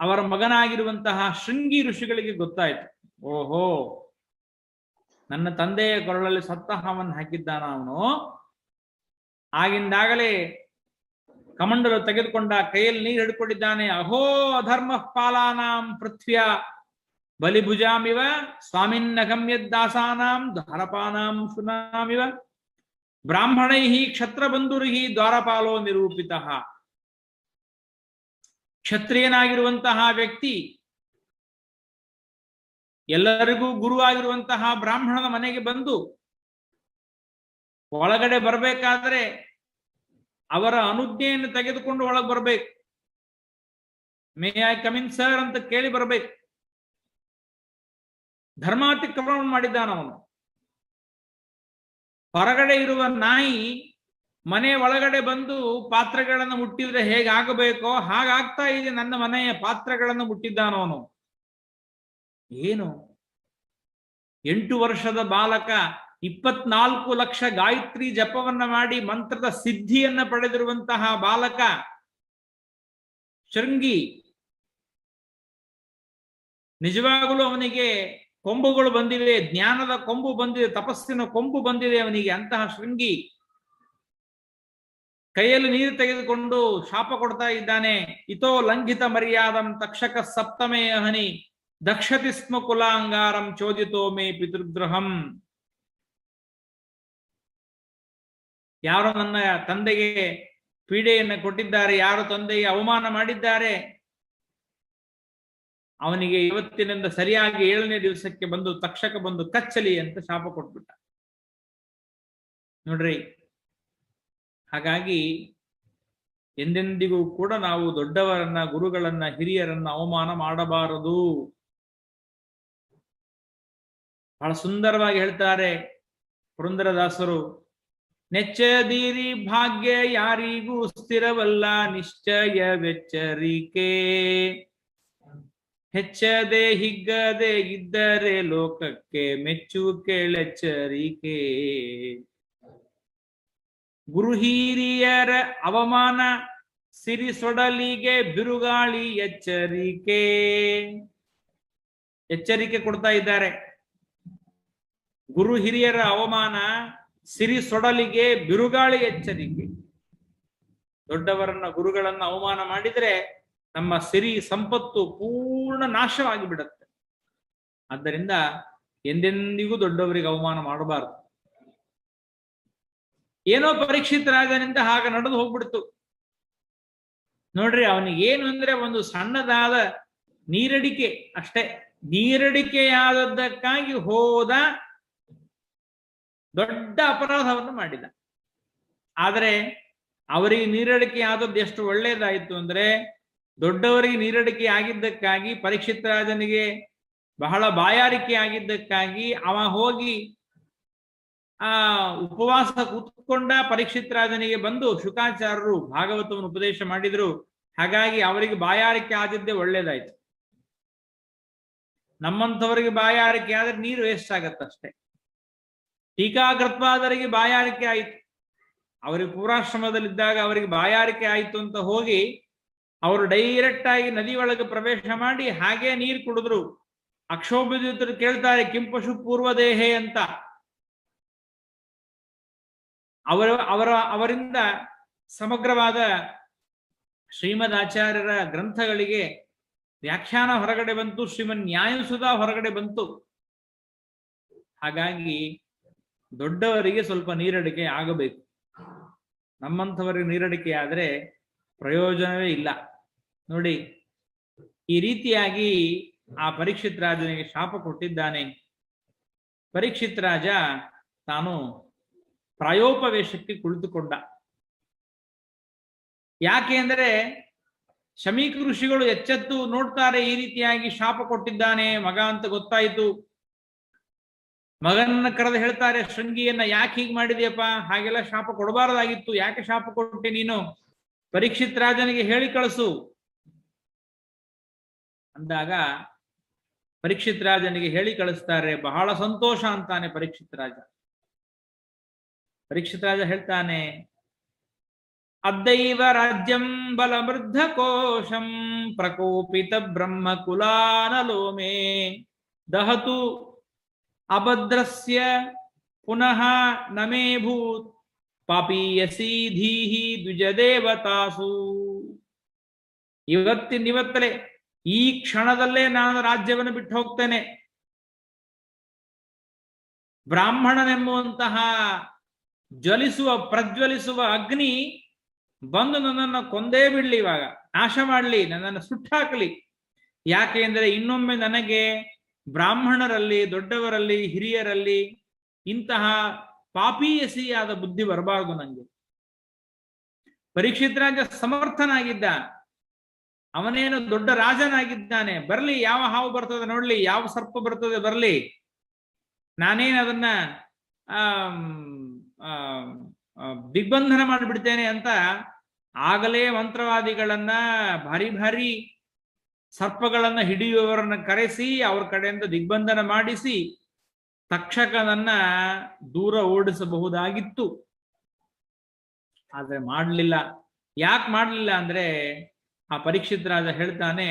ಅವರ ಮಗನಾಗಿರುವಂತಹ ಶೃಂಗಿ ಋಷಿಗಳಿಗೆ ಗೊತ್ತಾಯ್ತು. ಓಹೋ, ನನ್ನ ತಂದೆಯ ಕೊರಳಲ್ಲಿ ಸತ್ತ ಹಾವನ್ನು ಹಾಕಿದ್ದಾನ ಅವನು. ಆಗಿಂದಾಗಲೇ ಕಮಂಡಲು ತೆಗೆದುಕೊಂಡ, ಕೈಯಲ್ಲಿ ನೀರು ಹಿಡ್ಕೊಂಡಿದ್ದಾನೆ. ಅಹೋ ಅಧರ್ಮ ಪಾಲಾನಾಂ ಪೃಥ್ವ್ಯ ಬಲಿಭುಜಾಮಿವ ಸ್ವಾಮಿನ್ನಗಮ್ಯದಾಸಾನಾಂ ಧಾರಪಾನಾಂ ಸುನಾಮಿವ ಬ್ರಾಹ್ಮಣೈ ಕ್ಷತ್ರಬಂಧುರಿ ದ್ವಾರಪಾಲೋ ನಿರೂಪಿತ. ಕ್ಷತ್ರಿಯನಾಗಿರುವಂತಹ ವ್ಯಕ್ತಿ, ಎಲ್ಲರಿಗೂ ಗುರುವಾಗಿರುವಂತಹ ಬ್ರಾಹ್ಮಣನ ಮನೆಗೆ ಬಂದು ಒಳಗಡೆ ಬರಬೇಕಾದ್ರೆ ಅವರ ಅನುಜ್ಞೆಯನ್ನು ತೆಗೆದುಕೊಂಡು ಒಳಗೆ ಬರ್ಬೇಕು. ಮೇ ಐ ಕಮಿನ್ ಸರ್ ಅಂತ ಕೇಳಿ ಬರ್ಬೇಕು. ಧರ್ಮಾತಿಕ್ರಮಣ ಮಾಡಿದ್ದಾನವನು. ಹೊರಗಡೆ ಇರುವ ನಾಯಿ ಮನೆ ಒಳಗಡೆ ಬಂದು ಪಾತ್ರೆಗಳನ್ನು ಮುಟ್ಟಿದ್ರೆ ಹೇಗಾಗಬೇಕೋ ಹಾಗಾಗ್ತಾ ಇದೆ ನನ್ನ ಮನೆಯ ಪಾತ್ರೆಗಳನ್ನು ಮುಟ್ಟಿದ್ದಾನವನು. ಏನು 8 ವರ್ಷದ ಬಾಲಕ 24 ಲಕ್ಷ ಗಾಯತ್ರಿ ಜಪವನ್ನ ಮಾಡಿ ಮಂತ್ರದ ಸಿದ್ಧಿಯನ್ನ ಪಡೆದಿರುವಂತಹ ಬಾಲಕ ಶೃಂಗಿ. ನಿಜವಾಗಲೂ ಅವನಿಗೆ ಕೊಂಬುಗಳು ಬಂದಿವೆ, ಜ್ಞಾನದ ಕೊಂಬು ಬಂದಿದೆ, ತಪಸ್ಸಿನ ಕೊಂಬು ಬಂದಿದೆ ಅವನಿಗೆ. ಅಂತಹ ಶೃಂಗಿ ಕೈಯಲ್ಲಿ ನೀರು ತೆಗೆದುಕೊಂಡು ಶಾಪ ಕೊಡ್ತಾ ಇದ್ದಾನೆ. ಇತೋ ಲಂಘಿತ ಮರ್ಯಾದಂ ತಕ್ಷಕ ಸಪ್ತಮೇ ಹನಿ ದಕ್ಷತಿ ಸ್ಮ ಕುಲಾಂಗಾರಂ ಚೋದಿತೋ ಮೇ ಪಿತೃಗೃಹಂ. ಯಾರು ನನ್ನ ತಂದೆಗೆ ಪೀಡೆಯನ್ನು ಕೊಟ್ಟಿದ್ದಾರೆ, ಯಾರು ತಂದೆಗೆ ಅವಮಾನ ಮಾಡಿದ್ದಾರೆ, ಅವನಿಗೆ ಇವತ್ತಿನಿಂದ ಸರಿಯಾಗಿ 7ನೇ ದಿವಸಕ್ಕೆ ಬಂದು ತಕ್ಷಕ ಬಂದು ಕಚ್ಚಲಿ ಅಂತ ಶಾಪ ಕೊಟ್ಬಿಟ್ಟ. ನೋಡ್ರಿ, ಹಾಗಾಗಿ ಎಂದೆಂದಿಗೂ ಕೂಡ ನಾವು ದೊಡ್ಡವರನ್ನ, ಗುರುಗಳನ್ನ, ಹಿರಿಯರನ್ನ ಅವಮಾನ ಮಾಡಬಾರದು. ಬಹಳ ಸುಂದರವಾಗಿ ಹೇಳ್ತಾರೆ ಪುರಂದರದಾಸರು, ನೆಚ್ಚದೀರಿ ಭಾಗ್ಯ ಯಾರಿಗೂ ಸ್ಥಿರವಲ್ಲ ನಿಶ್ಚಯವೆಚ್ಚರಿಕೆ, ಹೆಚ್ಚದೆ ಹಿಗ್ಗದೆ ಇದ್ದರೆ ಲೋಕಕ್ಕೆ ಮೆಚ್ಚು ಕೇಳೆಚ್ಚರಿಕೆ. ಗುರು ಹಿರಿಯರ ಅವಮಾನ ಸಿರಿ ಸೊಡಲಿಗೆ ಬಿರುಗಾಳಿ ಎಚ್ಚರಿಕೆ. ಎಚ್ಚರಿಕೆ ಕೊಡ್ತಾ ಇದ್ದಾರೆ. ಗುರು ಹಿರಿಯರ ಅವಮಾನ ಸಿರಿ ಸೊಡಲಿಗೆ ಬಿರುಗಾಳಿ ಎಚ್ಚರಿಕೆ. ದೊಡ್ಡವರನ್ನ, ಗುರುಗಳನ್ನ ಅವಮಾನ ಮಾಡಿದ್ರೆ ನಮ್ಮ ಸಿರಿ ಸಂಪತ್ತು ಪೂರ್ಣ ನಾಶವಾಗಿ ಬಿಡುತ್ತೆ. ಆದ್ದರಿಂದ ಎಂದೆಂದಿಗೂ ದೊಡ್ಡವರಿಗೆ ಅವಮಾನ ಮಾಡಬಾರದು. ಏನೋ ಪರೀಕ್ಷಿತ ರಾಜನಿಂದ ಹಾಗ ನಡೆದು ಹೋಗ್ಬಿಡ್ತು. ನೋಡ್ರಿ, ಅವನಿಗೆ ಏನು ಅಂದ್ರೆ ಒಂದು ಸಣ್ಣದಾದ ನೀರಡಿಕೆ ಅಷ್ಟೇ. ನೀರಡಿಕೆಯಾದದ್ದಕ್ಕಾಗಿ ಹೋದ, ದೊಡ್ಡ ಅಪರಾಧವನ್ನು ಮಾಡಿದ. ಆದರೆ ಅವರಿಗೆ ನೀರಡಿಕೆ ಆದದ್ದು ಎಷ್ಟು ಒಳ್ಳೇದಾಯಿತು ಅಂದ್ರೆ, ದೊಡ್ಡವರಿಗೆ ನೀರಡಿಕೆ ಆಗಿದ್ದಕ್ಕಾಗಿ, ಪರೀಕ್ಷಿತ ರಾಜನಿಗೆ ಬಹಳ ಬಾಯಾರಿಕೆ ಆಗಿದ್ದಕ್ಕಾಗಿ ಅವ ಹೋಗಿ ಉಪವಾಸ ಕೂತ್ಕೊಂಡ. ಪರೀಕ್ಷಿತ ರಾಜನಿಗೆ ಬಂದು ಶುಕಾಚಾರ್ಯರು ಭಾಗವತವನ್ನು ಉಪದೇಶ ಮಾಡಿದ್ರು. ಹಾಗಾಗಿ ಅವರಿಗೆ ಬಾಯಾರಿಕೆ ಆದಿದ್ದೇ ಒಳ್ಳೇದಾಯ್ತು. ನಮ್ಮಂಥವರಿಗೆ ಬಾಯಾರಿಕೆ ಆದ್ರೆ ನೀರು ವೇಸ್ಟ್ ಆಗತ್ತಷ್ಟೇ. ಟೀಕಾಕೃತ್ಪಾದರಿಗೆ ಬಾಯಾರಿಕೆ ಆಯಿತು. ಅವರಿಗೆ ಪೂರ್ವಾಶ್ರಮದಲ್ಲಿದ್ದಾಗ ಅವರಿಗೆ ಬಾಯಾರಿಕೆ ಆಯಿತು ಅಂತ ಹೋಗಿ ಅವರು ಡೈರೆಕ್ಟ್ ಆಗಿ ನದಿ ಒಳಗೆ ಪ್ರವೇಶ ಮಾಡಿ ಹಾಗೆ ನೀರು ಕುಡಿದ್ರು. ಅಕ್ಷೋಭ್ಯದರು ಕೇಳ್ತಾರೆ, ಕಿಂಪಶು ಪೂರ್ವದೇಹೆ ಅಂತ. ಅವರಿಂದ ಸಮಗ್ರವಾದ ಶ್ರೀಮದ್ ಆಚಾರ್ಯರ ಗ್ರಂಥಗಳಿಗೆ ವ್ಯಾಖ್ಯಾನ ಹೊರಗಡೆ ಬಂತು, ಶ್ರೀಮನ್ ನ್ಯಾಯಸುಧ ಹೊರಗಡೆ ಬಂತು. ಹಾಗಾಗಿ ದೊಡ್ಡವರಿಗೆ ಸ್ವಲ್ಪ ನೀರಡಿಕೆ ಆಗಬೇಕು. ನಮ್ಮಂಥವರಿಗೆ ನೀರಡಿಕೆ ಆದ್ರೆ ಪ್ರಯೋಜನವೇ ಇಲ್ಲ. ನೋಡಿ, ಈ ರೀತಿಯಾಗಿ ಆ ಪರೀಕ್ಷಿತ್ ರಾಜನಿಗೆ ಶಾಪ ಕೊಟ್ಟಿದ್ದಾನೆ. ಪರೀಕ್ಷಿತ್ ರಾಜ ತಾನು ಪ್ರಾಯೋಪವೇಶಕ್ಕೆ ಕುಳಿತುಕೊಂಡ. ಯಾಕೆ ಅಂದರೆ ಶಮೀಕ ಋಷಿಗಳು ಎಚ್ಚೆತ್ತು ನೋಡ್ತಾರೆ, ಈ ರೀತಿಯಾಗಿ ಶಾಪ ಕೊಟ್ಟಿದ್ದಾನೆ ಮಗ ಅಂತ ಗೊತ್ತಾಯಿತು. ಮಗನನ್ನ ಕರೆದು ಹೇಳ್ತಾರೆ, ಶೃಂಗಿಯನ್ನ ಯಾಕೆ ಹೀಗೆ ಮಾಡಿದೆಯಪ್ಪ, ಹಾಗೆಲ್ಲ ಶಾಪ ಕೊಡಬಾರದಾಗಿತ್ತು, ಯಾಕೆ ಶಾಪ ಕೊಟ್ಟೆ ನೀನು, ಪರೀಕ್ಷಿತ್ ರಾಜನಿಗೆ ಹೇಳಿ ಕಳಿಸು ಅಂದಾಗ ಪರೀಕ್ಷಿತ್ ರಾಜನಿಗೆ ಹೇಳಿ ಕಳಿಸ್ತಾರೆ. ಬಹಳ ಸಂತೋಷ ಅಂತಾನೆ ಪರೀಕ್ಷಿತ್ ರಾಜ. ಪರೀಕ್ಷಿತ್ ರಾಜ ಹೇಳ್ತಾನೆ, ಅದ್ದೈವ ರಾಜ್ಯಂ ಬಲಮೃದ್ಧ ಕೋಶಂ ಪ್ರಕೋಪಿತ ಬ್ರಹ್ಮ ಕುಲಾನಲೋಮೆ ದಹತು ಅಭದ್ರಸ್ಯ ಪುನಃ ನಮೇ ಭೂತ್ ಪಾಪೀಯಸಿ ಧೀಹಿ ದ್ವಿಜದೇವತಾಸು. ಇವತ್ತಲೇ ಈ ಕ್ಷಣದಲ್ಲೇ ನಾನು ರಾಜ್ಯವನ್ನು ಬಿಟ್ಟು ಹೋಗ್ತೇನೆ. ಬ್ರಾಹ್ಮಣನೆಂಬುವಂತಹ ಜ್ವಲಿಸುವ ಪ್ರಜ್ವಲಿಸುವ ಅಗ್ನಿ ಬಂದು ನನ್ನನ್ನು ಕೊಂದೇ ಬಿಡ್ಲಿ, ಇವಾಗ ನಾಶ ಮಾಡಲಿ, ನನ್ನನ್ನು ಸುಟ್ಟಾಕಲಿ. ಯಾಕೆ ಅಂದರೆ ಇನ್ನೊಮ್ಮೆ ನನಗೆ ಬ್ರಾಹ್ಮಣರಲ್ಲಿ, ದೊಡ್ಡವರಲ್ಲಿ, ಹಿರಿಯರಲ್ಲಿ ಇಂತಹ ಪಾಪೀಯಸಿಯಾದ ಬುದ್ಧಿ ಬರಬಾರದು ನನಗೆ. ಪರೀಕ್ಷಿತ್ ರಾಜ ಸಮರ್ಥನಾಗಿದ್ದ, ಅವನೇನು ದೊಡ್ಡ ರಾಜನಾಗಿದ್ದಾನೆ. ಬರ್ಲಿ, ಯಾವ ಹಾವು ಬರ್ತದೆ ನೋಡ್ಲಿ, ಯಾವ ಸರ್ಪ ಬರ್ತದೆ ಬರ್ಲಿ, ನಾನೇನು ಅದನ್ನ ದಿಗ್ಬಂಧನ ಮಾಡಿಬಿಡ್ತೇನೆ ಅಂತ ಆಗಲೇ ಮಂತ್ರವಾದಿಗಳನ್ನ, ಭಾರಿ ಭಾರಿ ಸರ್ಪಗಳನ್ನ ಹಿಡಿಯುವವರನ್ನ ಕರೆಸಿ ಅವ್ರ ಕಡೆಯಿಂದ ದಿಗ್ಬಂಧನ ಮಾಡಿಸಿ ತಕ್ಷಕನನ್ನ ದೂರ ಓಡಿಸಬಹುದಾಗಿತ್ತು. ಆದ್ರೆ ಮಾಡಲಿಲ್ಲ. ಯಾಕೆ ಮಾಡಲಿಲ್ಲ ಅಂದ್ರೆ ಆ ಪರೀಕ್ಷಿತ್ ರಾಜ ಹೇಳ್ತಾನೆ,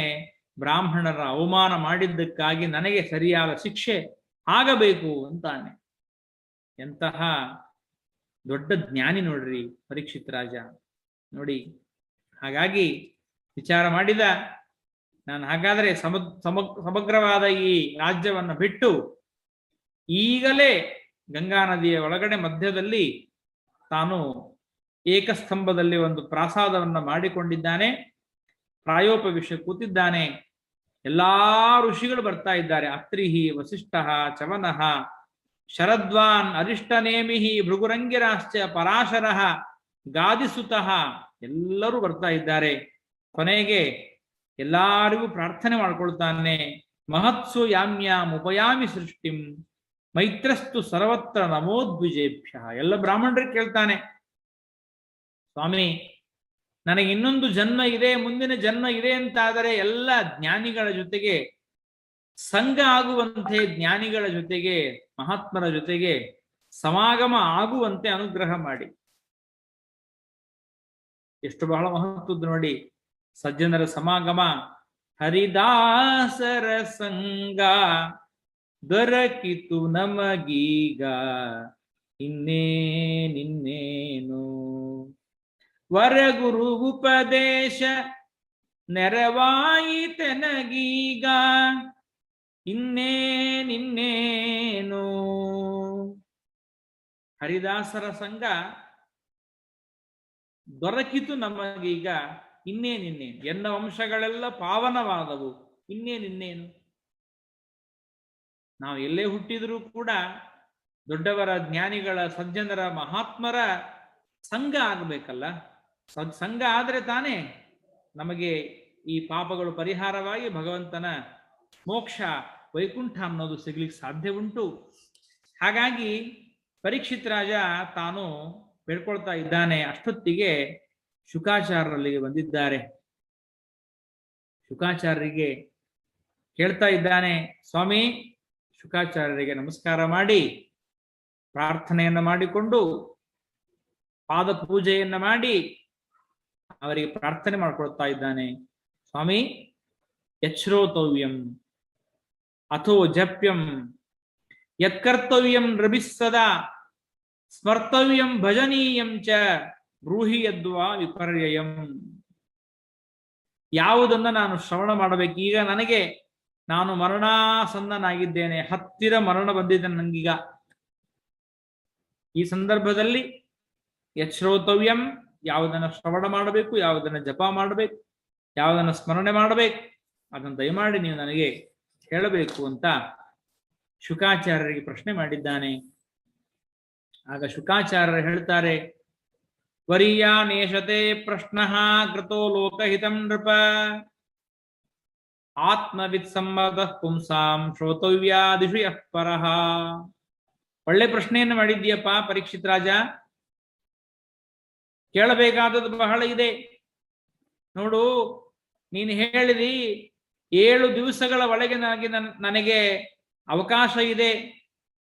ಬ್ರಾಹ್ಮಣರ ಅವಮಾನ ಮಾಡಿದ್ದಕ್ಕಾಗಿ ನನಗೆ ಸರಿಯಾದ ಶಿಕ್ಷೆ ಆಗಬೇಕು ಅಂತಾನೆ. ಎಂತಹ ದೊಡ್ಡ ಜ್ಞಾನಿ ನೋಡ್ರಿ ಪರೀಕ್ಷಿತ್ ರಾಜ ನೋಡಿ. ಹಾಗಾಗಿ ವಿಚಾರ ಮಾಡಿದ, ನಾನು ಹಾಗಾದ್ರೆ ಸಮಗ್ರವಾದ ಈ ರಾಜ್ಯವನ್ನು ಬಿಟ್ಟು ಈಗಲೇ ಗಂಗಾ ನದಿಯ ಒಳಗಡೆ ಮಧ್ಯದಲ್ಲಿ ತಾನು ಏಕಸ್ತಂಭದಲ್ಲಿ ಒಂದು ಪ್ರಾಸಾದವನ್ನ ಮಾಡಿಕೊಂಡಿದ್ದಾನೆ. ಪ್ರಾಯೋಪವಿಷ್ಯ ಕೂತಿದ್ದಾನೆ. ಎಲ್ಲಾ ಋಷಿಗಳು ಬರ್ತಾ ಇದ್ದಾರೆ. ಅತ್ರಿಹಿ, ವಸಿಷ್ಠಃ, ಚವನಃ, ಶರದ್ವಾನ್, ಅರಿಷ್ಟನೇಮಿಹಿ, ಭೃಗುರಂಗಿರಾಶ್ಚ, ಪರಾಶರಃ, ಗಾದಿಸುತಃ ಎಲ್ಲರೂ ಬರ್ತಾ ಇದ್ದಾರೆ. ಕೊನೆಗೆ ಎಲ್ಲರಿಗೂ ಪ್ರಾರ್ಥನೆ ಮಾಡ್ಕೊಳ್ತಾನೆ. ಮಹತ್ಸು ಯಾಮ್ಯಾಂ ಉಪಯಾಮಿ ಸೃಷ್ಟಿಂ ಮೈತ್ರಸ್ತು ಸರ್ವತ್ರ ನಮೋದ್ವಿಜೇಭ್ಯ. ಎಲ್ಲ ಬ್ರಾಹ್ಮಣರಿಗೆ ಕೇಳ್ತಾನೆ, ಸ್ವಾಮಿ ನನಗೆ ಇನ್ನೊಂದು ಜನ್ಮ ಇದೆ, ಮುಂದಿನ ಜನ್ಮ ಇದೆ ಅಂತಾದರೆ ಎಲ್ಲ ಜ್ಞಾನಿಗಳ ಜೊತೆಗೆ ಸಂಘ ಆಗುವಂತೆ, ಜ್ಞಾನಿಗಳ ಜೊತೆಗೆ, ಮಹಾತ್ಮರ ಜೊತೆಗೆ ಸಮಾಗಮ ಆಗುವಂತೆ ಅನುಗ್ರಹ ಮಾಡಿ. ಎಷ್ಟು ಬಹಳ ಮಹತ್ವದ್ದು ನೋಡಿ ಸಜ್ಜನರ ಸಮಾಗಮ. ಹರಿದಾಸರ ಸಂಗ ದೊರಕಿತು ನಮಗೀಗ, ಇನ್ನೇನು ವರಗುರು ಉಪದೇಶ ನೆರವಾಯಿತೆನಗೀಗ, ಇನ್ನೇನು ಹರಿದಾಸರ ಸಂಘ ದೊರಕಿತು ನಮಗೀಗ, ಇನ್ನೇನು ಎನ್ನ ವಂಶಗಳೆಲ್ಲ ಪಾವನವಾದವು, ಇನ್ನೇನು. ನಾವು ಎಲ್ಲೇ ಹುಟ್ಟಿದರೂ ಕೂಡ ದೊಡ್ಡವರ, ಜ್ಞಾನಿಗಳ, ಸಜ್ಜನರ, ಮಹಾತ್ಮರ ಸಂಘ ಆಗಬೇಕಲ್ಲ. ಸಂಘ ಆದ್ರೆ ತಾನೇ ನಮಗೆ ಈ ಪಾಪಗಳು ಪರಿಹಾರವಾಗಿ ಭಗವಂತನ ಮೋಕ್ಷ, ವೈಕುಂಠ ಅನ್ನೋದು ಸಿಗ್ಲಿಕ್ಕೆ ಸಾಧ್ಯ ಉಂಟು. ಹಾಗಾಗಿ ಪರೀಕ್ಷಿತ್ ರಾಜ ತಾನು ಬೇಡ್ಕೊಳ್ತಾ ಇದ್ದಾನೆ. ಅಷ್ಟೊತ್ತಿಗೆ ಶುಕಾಚಾರ್ಯರಿಗೆ ಬಂದಿದ್ದಾರೆ. ಶುಕಾಚಾರ್ಯರಿಗೆ ಕೇಳ್ತಾ ಇದ್ದಾನೆ, ಸ್ವಾಮಿ, ಶುಕಾಚಾರ್ಯರಿಗೆ ನಮಸ್ಕಾರ ಮಾಡಿ ಪ್ರಾರ್ಥನೆಯನ್ನ ಮಾಡಿಕೊಂಡು ಪಾದ ಪೂಜೆಯನ್ನ ಮಾಡಿ ಅವರಿಗೆ ಪ್ರಾರ್ಥನೆ ಮಾಡ್ಕೊಳ್ತಾ ಇದ್ದಾನೆ. ಸ್ವಾಮಿ, ಯಚ್ರೋತವ್ಯಂ ಅಥೋ ಜಪ್ಯಂ ಯತ್ಕರ್ತವ್ಯಂ ನೃಭಿಸ್ಸದಾ ಸ್ಮರ್ತವ್ಯಂ ಭಜನೀಯಂ ಚ ಬ್ರೂಹಿ ಯದ್ವಾ ವಿಪರ್ಯಯಂ. ಯಾವುದನ್ನ ನಾನು ಶ್ರವಣ ಮಾಡಬೇಕು? ಈಗ ನಾನು ಮರಣಾಸನ್ನನಾಗಿದ್ದೇನೆ, ಹತ್ತಿರ ಮರಣ ಬಂದಿದೆ ನನಗೀಗ. ಈ ಸಂದರ್ಭದಲ್ಲಿ ಯಚ್ರೋತವ್ಯಂ, ಯಾವುದನ್ನ ಶ್ರವಣ ಮಾಡಬೇಕು, ಯಾವುದನ್ನ ಜಪ ಮಾಡಬೇಕು, ಯಾವುದನ್ನ ಸ್ಮರಣೆ ಮಾಡಬೇಕು, ಅದನ್ನು ದಯಮಾಡಿ ನೀವು ನನಗೆ ಹೇಳಬೇಕು ಅಂತ ಶುಕಾಚಾರ್ಯರಿಗೆ ಪ್ರಶ್ನೆ ಮಾಡಿದ್ದಾನೆ. ಆಗ ಶುಕಾಚಾರ್ಯರು ಹೇಳ್ತಾರೆ, ವರೀಯಾನೇಶತೆ ಪ್ರಶ್ನಃ ಕೃತೋ ಲೋಕಹಿತಂ ನೃಪ ಆತ್ಮವಿತ್ ಸಂಬದ ಪುಂಸಾಂ ಶ್ರೋತವ್ಯಾದಿಷು ಯಃ ಪರಃ. ಒಳ್ಳೆ ಪ್ರಶ್ನೆಯನ್ನು ಮಾಡಿದ್ದೀಯಪ್ಪ ಪರೀಕ್ಷಿತ್ ರಾಜ. ಕೇಳಬೇಕಾದದ್ದು ಬಹಳ ಇದೆ ನೋಡು. ನೀನು ಹೇಳಿದಿ 7 ದಿವಸಗಳ ಒಳಗೆ ನನಗೆ ಅವಕಾಶ ಇದೆ,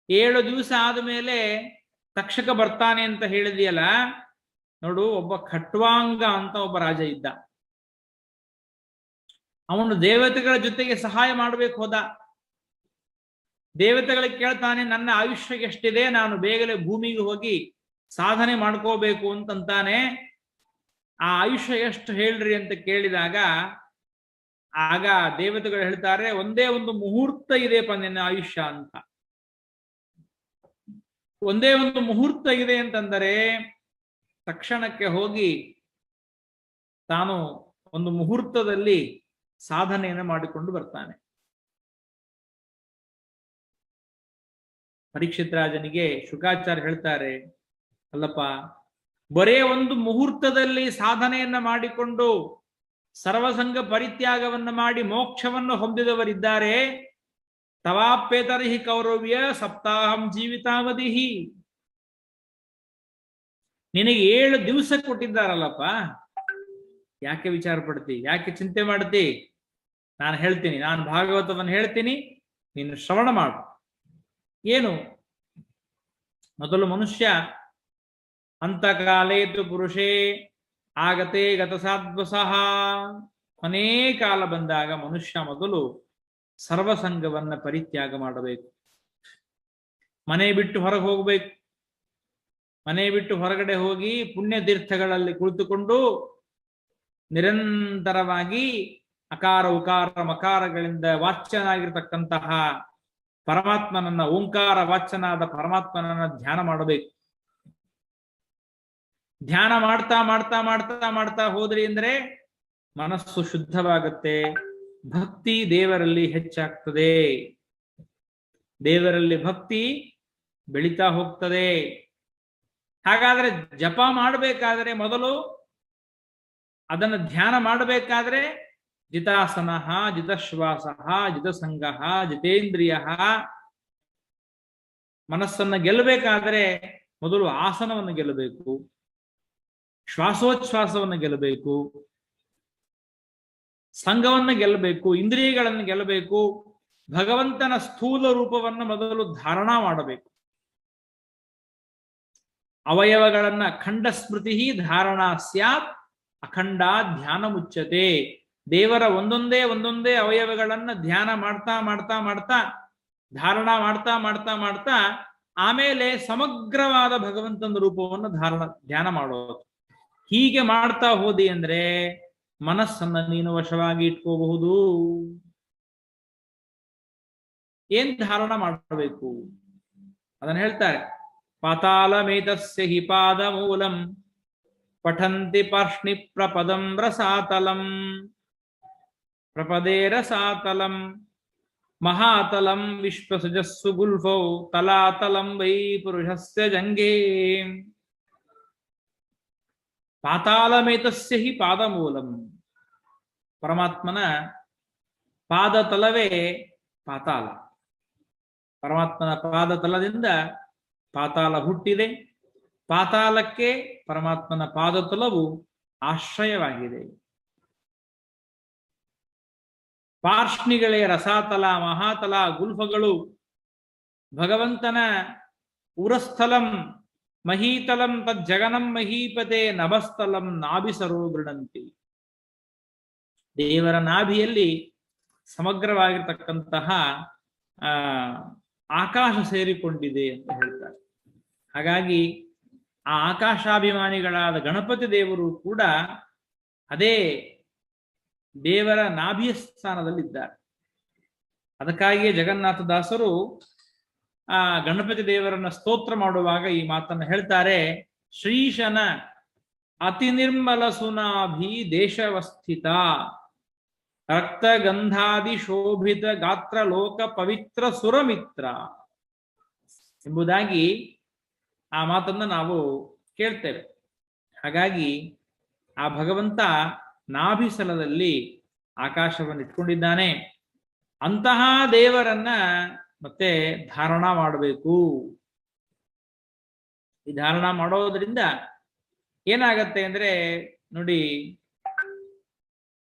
7 ದಿವಸ ಆದಮೇಲೆ ತಕ್ಷಕ ಬರ್ತಾನೆ ಅಂತ ಹೇಳಿದೆಯಲ್ಲ. ನೋಡು, ಒಬ್ಬ ಖಟ್ವಾಂಗ ಅಂತ ಒಬ್ಬ ರಾಜ ಇದ್ದ. ಅವನು ದೇವತೆಗಳ ಜೊತೆಗೆ ಸಹಾಯ ಮಾಡ್ಬೇಕು ಹೋದ. ದೇವತೆಗಳಿಗೆ ಕೇಳ್ತಾನೆ, ನನ್ನ ಆಯುಷ್ಯ ಎಷ್ಟಿದೆ, ನಾನು ಬೇಗನೆ ಭೂಮಿಗೆ ಹೋಗಿ ಸಾಧನೆ ಮಾಡ್ಕೋಬೇಕು ಅಂತಂತಾನೆ. ಆ ಆಯುಷ್ಯ ಎಷ್ಟು ಹೇಳ್ರಿ ಅಂತ ಕೇಳಿದಾಗ ಆಗ ದೇವತೆಗಳು ಹೇಳ್ತಾರೆ, ಒಂದೇ ಒಂದು ಮುಹೂರ್ತ ಇದೆಪ್ಪ ನಿನ್ನ ಆಯುಷ್ಯ ಅಂತ. ಒಂದೇ ಒಂದು ಮುಹೂರ್ತ ಇದೆ ಅಂತಂದರೆ ತಕ್ಷಣಕ್ಕೆ ಹೋಗಿ ತಾನು ಒಂದು ಮುಹೂರ್ತದಲ್ಲಿ ಸಾಧನೆಯನ್ನು ಮಾಡಿಕೊಂಡು ಬರ್ತಾನೆ. ಪರೀಕ್ಷಿತ್ ರಾಜನಿಗೆ ಶುಕಾಚಾರ್ಯ ಹೇಳ್ತಾರೆ, ಅಲ್ಲಪ್ಪ, ಬರೇ ಒಂದು ಮುಹೂರ್ತದಲ್ಲಿ ಸಾಧನೆಯನ್ನ ಮಾಡಿಕೊಂಡು ಸರ್ವಸಂಗ ಪರಿತ್ಯಾಗವನ್ನು ಮಾಡಿ ಮೋಕ್ಷವನ್ನು ಹೊಂದಿದವರಿದ್ದಾರೆ. ತವಾಪ್ಯೇತರಿಹಿ ಕೌರವ್ಯ ಸಪ್ತಾಹಂ ಜೀವಿತಾವಧಿಹಿ. ನಿನಗೆ 7 ದಿವಸ ಕೊಟ್ಟಿದ್ದಾರಲ್ಲಪ್ಪ, ಯಾಕೆ ವಿಚಾರ ಪಡ್ತಿ, ಯಾಕೆ ಚಿಂತೆ ಮಾಡ್ತಿ? ನಾನು ಹೇಳ್ತೀನಿ, ನಾನು ಭಾಗವತವನ್ನು ಹೇಳ್ತೀನಿ, ನೀನು ಶ್ರವಣ ಮಾಡು. ಏನು? ಮೊದಲು ಮನುಷ್ಯ ಅಂತಕಾಲೇತು ಪುರುಷೇ ಆಗತೆ ಗತಸಾದ್ವಸಃ. ಕೊನೇ ಕಾಲ ಬಂದಾಗ ಮನುಷ್ಯ ಮೊದಲು ಸರ್ವಸಂಗವನ್ನ ಪರಿತ್ಯಾಗ ಮಾಡಬೇಕು. ಮನೆ ಬಿಟ್ಟು ಹೊರಗೆ ಹೋಗ್ಬೇಕು. ಮನೆ ಬಿಟ್ಟು ಹೊರಗಡೆ ಹೋಗಿ ಪುಣ್ಯ ತೀರ್ಥಗಳಲ್ಲಿ ಕುಳಿತುಕೊಂಡು ನಿರಂತರವಾಗಿ ಅಕಾರ ಉಕಾರ ಮಕಾರಗಳಿಂದ ವಾಚ್ಯನಾಗಿರ್ತಕ್ಕಂತಹ ಪರಮಾತ್ಮನನ್ನ, ಓಂಕಾರ ವಾಚ್ಯನಾದ ಪರಮಾತ್ಮನನ್ನ ಧ್ಯಾನ ಮಾಡಬೇಕು. ಧ್ಯಾನ ಮಾಡ್ತಾ ಮಾಡ್ತಾ ಮಾಡ್ತಾ ಮಾಡ್ತಾ ಹೋದ್ರಿ ಅಂದ್ರೆ ಮನಸ್ಸು ಶುದ್ಧವಾಗುತ್ತೆ, ಭಕ್ತಿ ದೇವರಲ್ಲಿ ಹೆಚ್ಚಾಗ್ತದೆ, ದೇವರಲ್ಲಿ ಭಕ್ತಿ ಬೆಳೀತಾ ಹೋಗ್ತದೆ. ಹಾಗಾದ್ರೆ ಜಪ ಮಾಡಬೇಕಾದ್ರೆ ಮೊದಲು ಅದನ್ನು ಧ್ಯಾನ ಮಾಡಬೇಕಾದ್ರೆ ಜಿತಾಸನ, ಜಿತಶ್ವಾಸ, ಜಿತಸಂಗ, ಜಿತೇಂದ್ರಿಯ. ಮನಸ್ಸನ್ನ ಗೆಲ್ಲಬೇಕಾದ್ರೆ ಮೊದಲು ಆಸನವನ್ನು ಗೆಲ್ಲಬೇಕು, ಶ್ವಾಸೋಚ್ಛ್ವಾಸವನ್ನು ಗೆಲ್ಲಬೇಕು, ಸಂಘವನ್ನು ಗೆಲ್ಲಬೇಕು, ಇಂದ್ರಿಯಗಳನ್ನು ಗೆಲ್ಲಬೇಕು, ಭಗವಂತನ ಸ್ಥೂಲ ರೂಪವನ್ನು ಮೊದಲು ಧಾರಣ ಮಾಡಬೇಕು. ಅವಯವಗಳನ್ನ ಖಂಡ ಸ್ಮೃತಿ ಧಾರಣ ಸ್ಯಾತ್ ಅಖಂಡ ಧ್ಯಾನ ಮುಚ್ಚತೆ. ದೇವರ ಒಂದೊಂದೇ ಒಂದೊಂದೇ ಅವಯವಗಳನ್ನ ಧ್ಯಾನ ಮಾಡ್ತಾ ಮಾಡ್ತಾ ಮಾಡ್ತಾ ಧಾರಣ ಮಾಡ್ತಾ ಮಾಡ್ತಾ ಮಾಡ್ತಾ ಆಮೇಲೆ ಸಮಗ್ರವಾದ ಭಗವಂತನ ರೂಪವನ್ನು ಧ್ಯಾನ ಮಾಡೋದು. ಹೀಗೆ ಮಾಡ್ತಾ ಹೋದಿ ಅಂದ್ರೆ ಮನಸ್ಸನ್ನ ನೀನು ವಶವಾಗಿ ಇಟ್ಕೋಬಹುದು. ಏನ್ ಧಾರಣ ಮಾಡಬೇಕು ಅದನ್ನ ಹೇಳ್ತಾರೆ. ಪಾತಾಳಮೇತಸ್ಯ ಹಿ ಪಾದ ಮೂಲಂ ಪಠಂತಿ ಪಾರ್ಷ್ಣಿ ಪ್ರಪದಂ ರಸಾತಲಂ ಪ್ರಪದೇ ರಸಾತಲಂ ಮಹಾತಲಂ ವಿಶ್ವಸಜಸ್ಸು ಗುಲ್ಫೌ ತಲಾತಲಂ ವೈ ಪುರುಷಸ್ಯ ಜಂಘೇ. ಪಾತಾಳಮೇತಸ್ಯ ಹಿ ಪಾದಮೂಲಂ. ಪರಮಾತ್ಮನ ಪಾದತಲವೇ ಪಾತಾಳ. ಪರಮಾತ್ಮನ ಪಾದತಲದಿಂದ ಪಾತಾಳ ಹುಟ್ಟಿದೆ. ಪಾತಾಳಕ್ಕೆ ಪರಮಾತ್ಮನ ಪಾದತಲವು ಆಶ್ರಯವಾಗಿದೆ. ಪಾರ್ಷ್ಣಿಗಳೇ ರಸಾತಲ, ಮಹಾತಲ, ಗುಲ್ಫಗಳು ಭಗವಂತನ ಉರಸ್ಥಲಂ ಮಹೀತಲಂ ತಜ್ಜಗನಂ ಮಹೀಪತೆ ನಭಸ್ಥಲಂ ನಾಭಿಸರೋ ಗೃಣಂತಿ. ದೇವರ ನಾಭಿಯಲ್ಲಿ ಸಮಗ್ರವಾಗಿರ್ತಕ್ಕಂತಹ ಆಕಾಶ ಸೇರಿಕೊಂಡಿದೆ ಅಂತ ಹೇಳ್ತಾರೆ. ಹಾಗಾಗಿ ಆ ಆಕಾಶಾಭಿಮಾನಿಗಳಾದ ಗಣಪತಿ ದೇವರು ಕೂಡ ಅದೇ ದೇವರ ನಾಭಿಯ ಸ್ಥಾನದಲ್ಲಿದ್ದಾರೆ. ಅದಕ್ಕಾಗಿಯೇ ಜಗನ್ನಾಥದಾಸರು ಆ ಗಣಪತಿ ದೇವರನ್ನ ಸ್ತೋತ್ರ ಮಾಡುವಾಗ ಈ ಮಾತನ್ನು ಹೇಳ್ತಾರೆ. ಶ್ರೀಶನ ಅತಿ ನಿರ್ಮಲ ಸುನಾಭಿ ದೇಶವಸ್ಥಿತ ರಕ್ತಗಂಧಾದಿ ಶೋಭಿತ ಗಾತ್ರ ಲೋಕ ಪವಿತ್ರ ಸುರಮಿತ್ರ ಎಂಬುದಾಗಿ ಆ ಮಾತನ್ನ ನಾವು ಕೇಳ್ತೇವೆ. ಹಾಗಾಗಿ ಆ ಭಗವಂತ ನಾಭಿಸಲದಲ್ಲಿ ಆಕಾಶವನ್ನು ಇಟ್ಕೊಂಡಿದ್ದಾನೆ. ಅಂತಹ ದೇವರನ್ನ ಮತ್ತೆ ಧಾರಣ ಮಾಡಬೇಕು. ಈ ಧಾರಣ ಮಾಡೋದ್ರಿಂದ ಏನಾಗತ್ತೆ ಅಂದ್ರೆ ನೋಡಿ,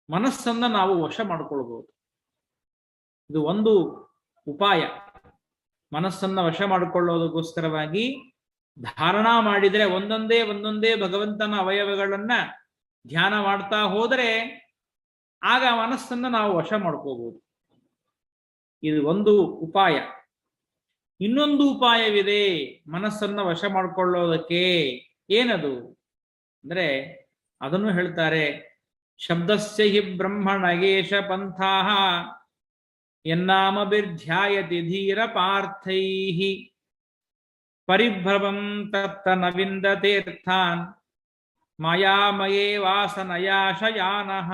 ಮನಸ್ಸನ್ನ ನಾವು ವಶ ಮಾಡ್ಕೊಳ್ಬಹುದು. ಇದು ಒಂದು ಉಪಾಯ. ಮನಸ್ಸನ್ನ ವಶ ಮಾಡಿಕೊಳ್ಳೋದಕ್ಕೋಸ್ಕರವಾಗಿ ಧಾರಣ ಮಾಡಿದ್ರೆ ಒಂದೊಂದೇ ಒಂದೊಂದೇ ಭಗವಂತನ ಅವಯವಗಳನ್ನ ಧ್ಯಾನ ಮಾಡ್ತಾ ಹೋದರೆ ಆಗ ಮನಸ್ಸನ್ನ ನಾವು ವಶ ಮಾಡ್ಕೋಬಹುದು. ಇದು ಒಂದು ಉಪಾಯ. ಇನ್ನೊಂದು ಉಪಾಯವಿದೆ ಮನಸ್ಸನ್ನ ವಶ ಮಾಡಿಕೊಳ್ಳೋದಕ್ಕೆ. ಏನದು ಅಂದ್ರೆ ಅದನ್ನು ಹೇಳ್ತಾರೆ. ಶಬ್ದಸ್ಯ ಹಿ ಬ್ರಹ್ಮಣಗೇಶ ಪಂಥಾಃ ಯನ್ನಾಮಭಿರ್ಧ್ಯಾಯತಿ ಧೀರ ಪಾರ್ಥೈಃ ಪರಿಭ್ರಮಂ ತತ್ತ ನ ವಿಂದತೀರ್ಥಾನ್ ಮಾಯಾಮಯೇ ವಾಸನಯಾಶಯಾನಃ.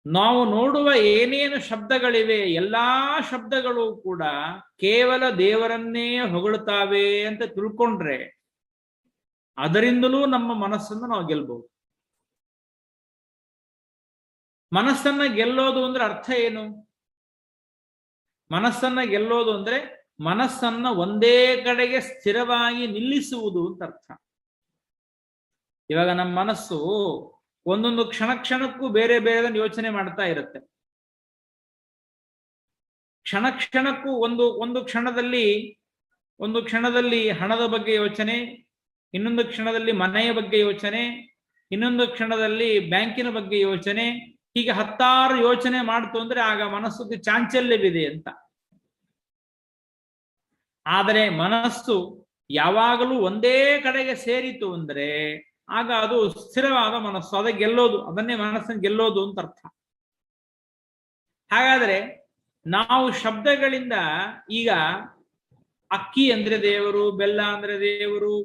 ನಾವು ನೋಡುವ ಏನೇನು ಶಬ್ದಗಳಿವೆ ಎಲ್ಲಾ ಶಬ್ದಗಳು ಕೂಡ ಕೇವಲ ದೇವರನ್ನೇ ಹೊಗಳುತ್ತಾವೆ ಅಂತ ತಿಳ್ಕೊಂಡ್ರೆ ಅದರಿಂದಲೂ ನಮ್ಮ ಮನಸ್ಸನ್ನು ನಾವು ಗೆಲ್ಬಹುದು. ಮನಸ್ಸನ್ನ ಗೆಲ್ಲೋದು ಅಂದ್ರೆ ಅರ್ಥ ಏನು? ಮನಸ್ಸನ್ನ ಗೆಲ್ಲೋದು ಅಂದ್ರೆ ಮನಸ್ಸನ್ನ ಒಂದೇ ಕಡೆಗೆ ಸ್ಥಿರವಾಗಿ ನಿಲ್ಲಿಸುವುದು ಅಂತ ಅರ್ಥ. ಇವಾಗ ನಮ್ಮ ಮನಸ್ಸು ಒಂದೊಂದು ಕ್ಷಣ ಕ್ಷಣಕ್ಕೂ ಬೇರೆ ಬೇರೆ ಯೋಚನೆ ಮಾಡ್ತಾ ಇರುತ್ತೆ. ಕ್ಷಣ ಕ್ಷಣಕ್ಕೂ ಒಂದು ಕ್ಷಣದಲ್ಲಿ ಹಣದ ಬಗ್ಗೆ ಯೋಚನೆ, ಇನ್ನೊಂದು ಕ್ಷಣದಲ್ಲಿ ಮನೆಯ ಬಗ್ಗೆ ಯೋಚನೆ, ಇನ್ನೊಂದು ಕ್ಷಣದಲ್ಲಿ ಬ್ಯಾಂಕಿನ ಬಗ್ಗೆ ಯೋಚನೆ, ಹೀಗೆ 10 ಯೋಚನೆ ಮಾಡ್ತು ಅಂದ್ರೆ ಆಗ ಮನಸ್ಸಿಗೆ ಚಾಂಚಲ್ಯವಿದೆ ಅಂತ. ಆದರೆ ಮನಸ್ಸು ಯಾವಾಗಲೂ ಒಂದೇ ಕಡೆಗೆ ಸೇರಿತು ಅಂದ್ರೆ ಆಗ ಅದು ಸ್ಥಿರವಾದ ಮನಸ್ಸು. ಅದನ್ನೇ ಮನಸ್ಸನ್ನು ಗೆಲ್ಲೋದು ಅಂತ ಅರ್ಥ. ಹಾಗಾದ್ರೆ ನಾವು ಶಬ್ದಗಳಿಂದ ಈಗ ಅಕ್ಕಿ ಅಂದ್ರೆ ದೇವರು, ಬೆಲ್ಲ ಅಂದ್ರೆ ದೇವರು,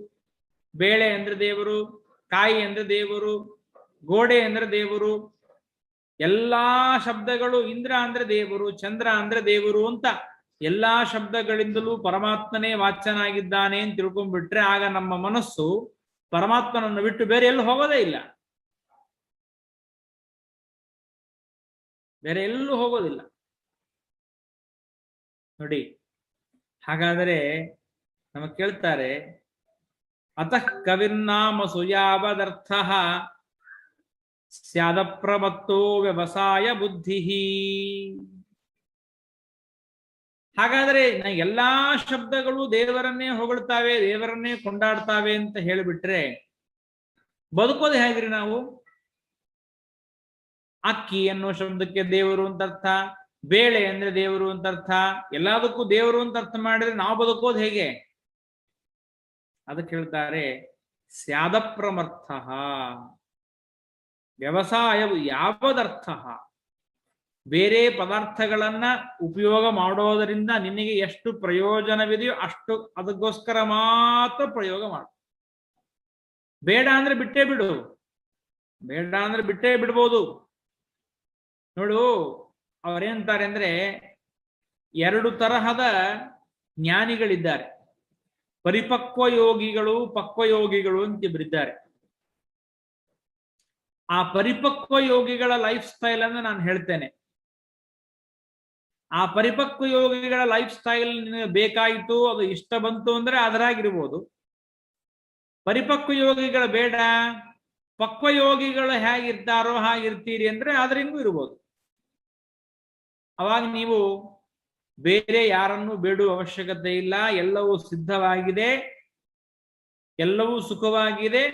ಬೇಳೆ ಅಂದ್ರೆ ದೇವರು, ಕಾಯಿ ಅಂದ್ರೆ ದೇವರು, ಗೋಡೆ ಅಂದ್ರೆ ದೇವರು, ಎಲ್ಲಾ ಶಬ್ದಗಳು ಇಂದ್ರ ಅಂದ್ರೆ ದೇವರು, ಚಂದ್ರ ಅಂದ್ರೆ ದೇವರು ಅಂತ ಎಲ್ಲಾ ಶಬ್ದಗಳಿಂದಲೂ ಪರಮಾತ್ಮನೇ ವಾಚ್ಯನಾಗಿದ್ದಾನೆ ಅಂತ ತಿಳ್ಕೊಂಡ್ಬಿಟ್ರೆ ಆಗ ನಮ್ಮ ಮನಸ್ಸು ಪರಮಾತ್ಮನನ್ನು ಬಿಟ್ಟು ಬೇರೆ ಎಲ್ಲೂ ಹೋಗೋದೇ ಇಲ್ಲ. ಬೇರೆ ಎಲ್ಲೂ ಹೋಗೋದಿಲ್ಲ ನೋಡಿ. ಹಾಗಾದರೆ ನಮಗೆ ಕೇಳ್ತಾರೆ, ಅತಃ ಕವಿರ್ನಾಮ ಸುಯಾವದರ್ಥ ಸ್ಯಾದಪ್ರಮತ್ತೋ ವ್ಯವಸಾಯ ಬುದ್ಧಿ. ಹಾಗಾದ್ರೆ ಎಲ್ಲಾ ಶಬ್ದಗಳು ದೇವರನ್ನೇ ಹೊಗಳ್ತಾವೆ, ದೇವರನ್ನೇ ಕೊಂಡಾಡ್ತಾವೆ ಅಂತ ಹೇಳಿಬಿಟ್ರೆ ಬದುಕೋದು ಹೇಗ್ರಿ ನಾವು? ಅಕ್ಕಿ ಅನ್ನೋ ಶಬ್ದಕ್ಕೆ ದೇವರು ಅಂತ ಅರ್ಥ, ಬೇಳೆ ಅಂದ್ರೆ ದೇವರು ಅಂತ ಅರ್ಥ, ಎಲ್ಲದಕ್ಕೂ ದೇವರು ಅಂತ ಅರ್ಥ ಮಾಡಿದ್ರೆ ನಾವು ಬದುಕೋದು ಹೇಗೆ? ಅದಕ್ಕೆ ಹೇಳ್ತಾರೆ ಸ್ಯಾದಪ್ರಮರ್ಥ ವ್ಯವಸಾಯವು ಯಾವದರ್ಥ. ಬೇರೆ ಪದಾರ್ಥಗಳನ್ನ ಉಪಯೋಗ ಮಾಡೋದರಿಂದ ನಿನಗೆ ಎಷ್ಟು ಪ್ರಯೋಜನವಿದೆಯೋ ಅಷ್ಟು ಅದಕ್ಕೋಸ್ಕರ ಮಾತ್ರ ಪ್ರಯೋಗ ಮಾಡು. ಬೇಡ ಅಂದ್ರೆ ಬಿಟ್ಟೇ ಬಿಡು, ಬೇಡ ಅಂದ್ರೆ ಬಿಟ್ಟೇ ಬಿಡ್ಬೋದು. ನೋಡು, ಅವರೇಂತಾರೆ ಅಂದ್ರೆ 2 ತರಹದ ಜ್ಞಾನಿಗಳಿದ್ದಾರೆ. ಪರಿಪಕ್ವ ಯೋಗಿಗಳು, ಪಕ್ವಯೋಗಿಗಳು ಅಂತ ಇಬ್ಬರಿದ್ದಾರೆ. ಆ ಪರಿಪಕ್ವ ಯೋಗಿಗಳ ಲೈಫ್ ಸ್ಟೈಲ್ ಅನ್ನು ನಾನು ಹೇಳ್ತೇನೆ. ಆ ಪರಿಪಕ್ವ ಯೋಗಿಗಳ ಲೈಫ್ ಸ್ಟೈಲ್ ನಿನಗೆ ಬೇಕಾಯಿತು, ಅದು ಇಷ್ಟ ಬಂತು ಅಂದ್ರೆ ಅದರಾಗಿರ್ಬೋದು. ಪರಿಪಕ್ವ ಯೋಗಿಗಳ ಬೇಡ, ಪಕ್ವ ಯೋಗಿಗಳು ಹೇಗಿರ್ತಾರೋ ಹಾಗಿರ್ತೀರಿ ಅಂದ್ರೆ ಅದರಿಂಗೂ ಇರ್ಬೋದು. ಅವಾಗ ನೀವು ಬೇರೆ ಯಾರನ್ನು ಬೇಡುವ ಅವಶ್ಯಕತೆ ಇಲ್ಲ. ಎಲ್ಲವೂ ಸಿದ್ಧವಾಗಿದೆ, ಎಲ್ಲವೂ ಸುಖವಾಗಿದೆ.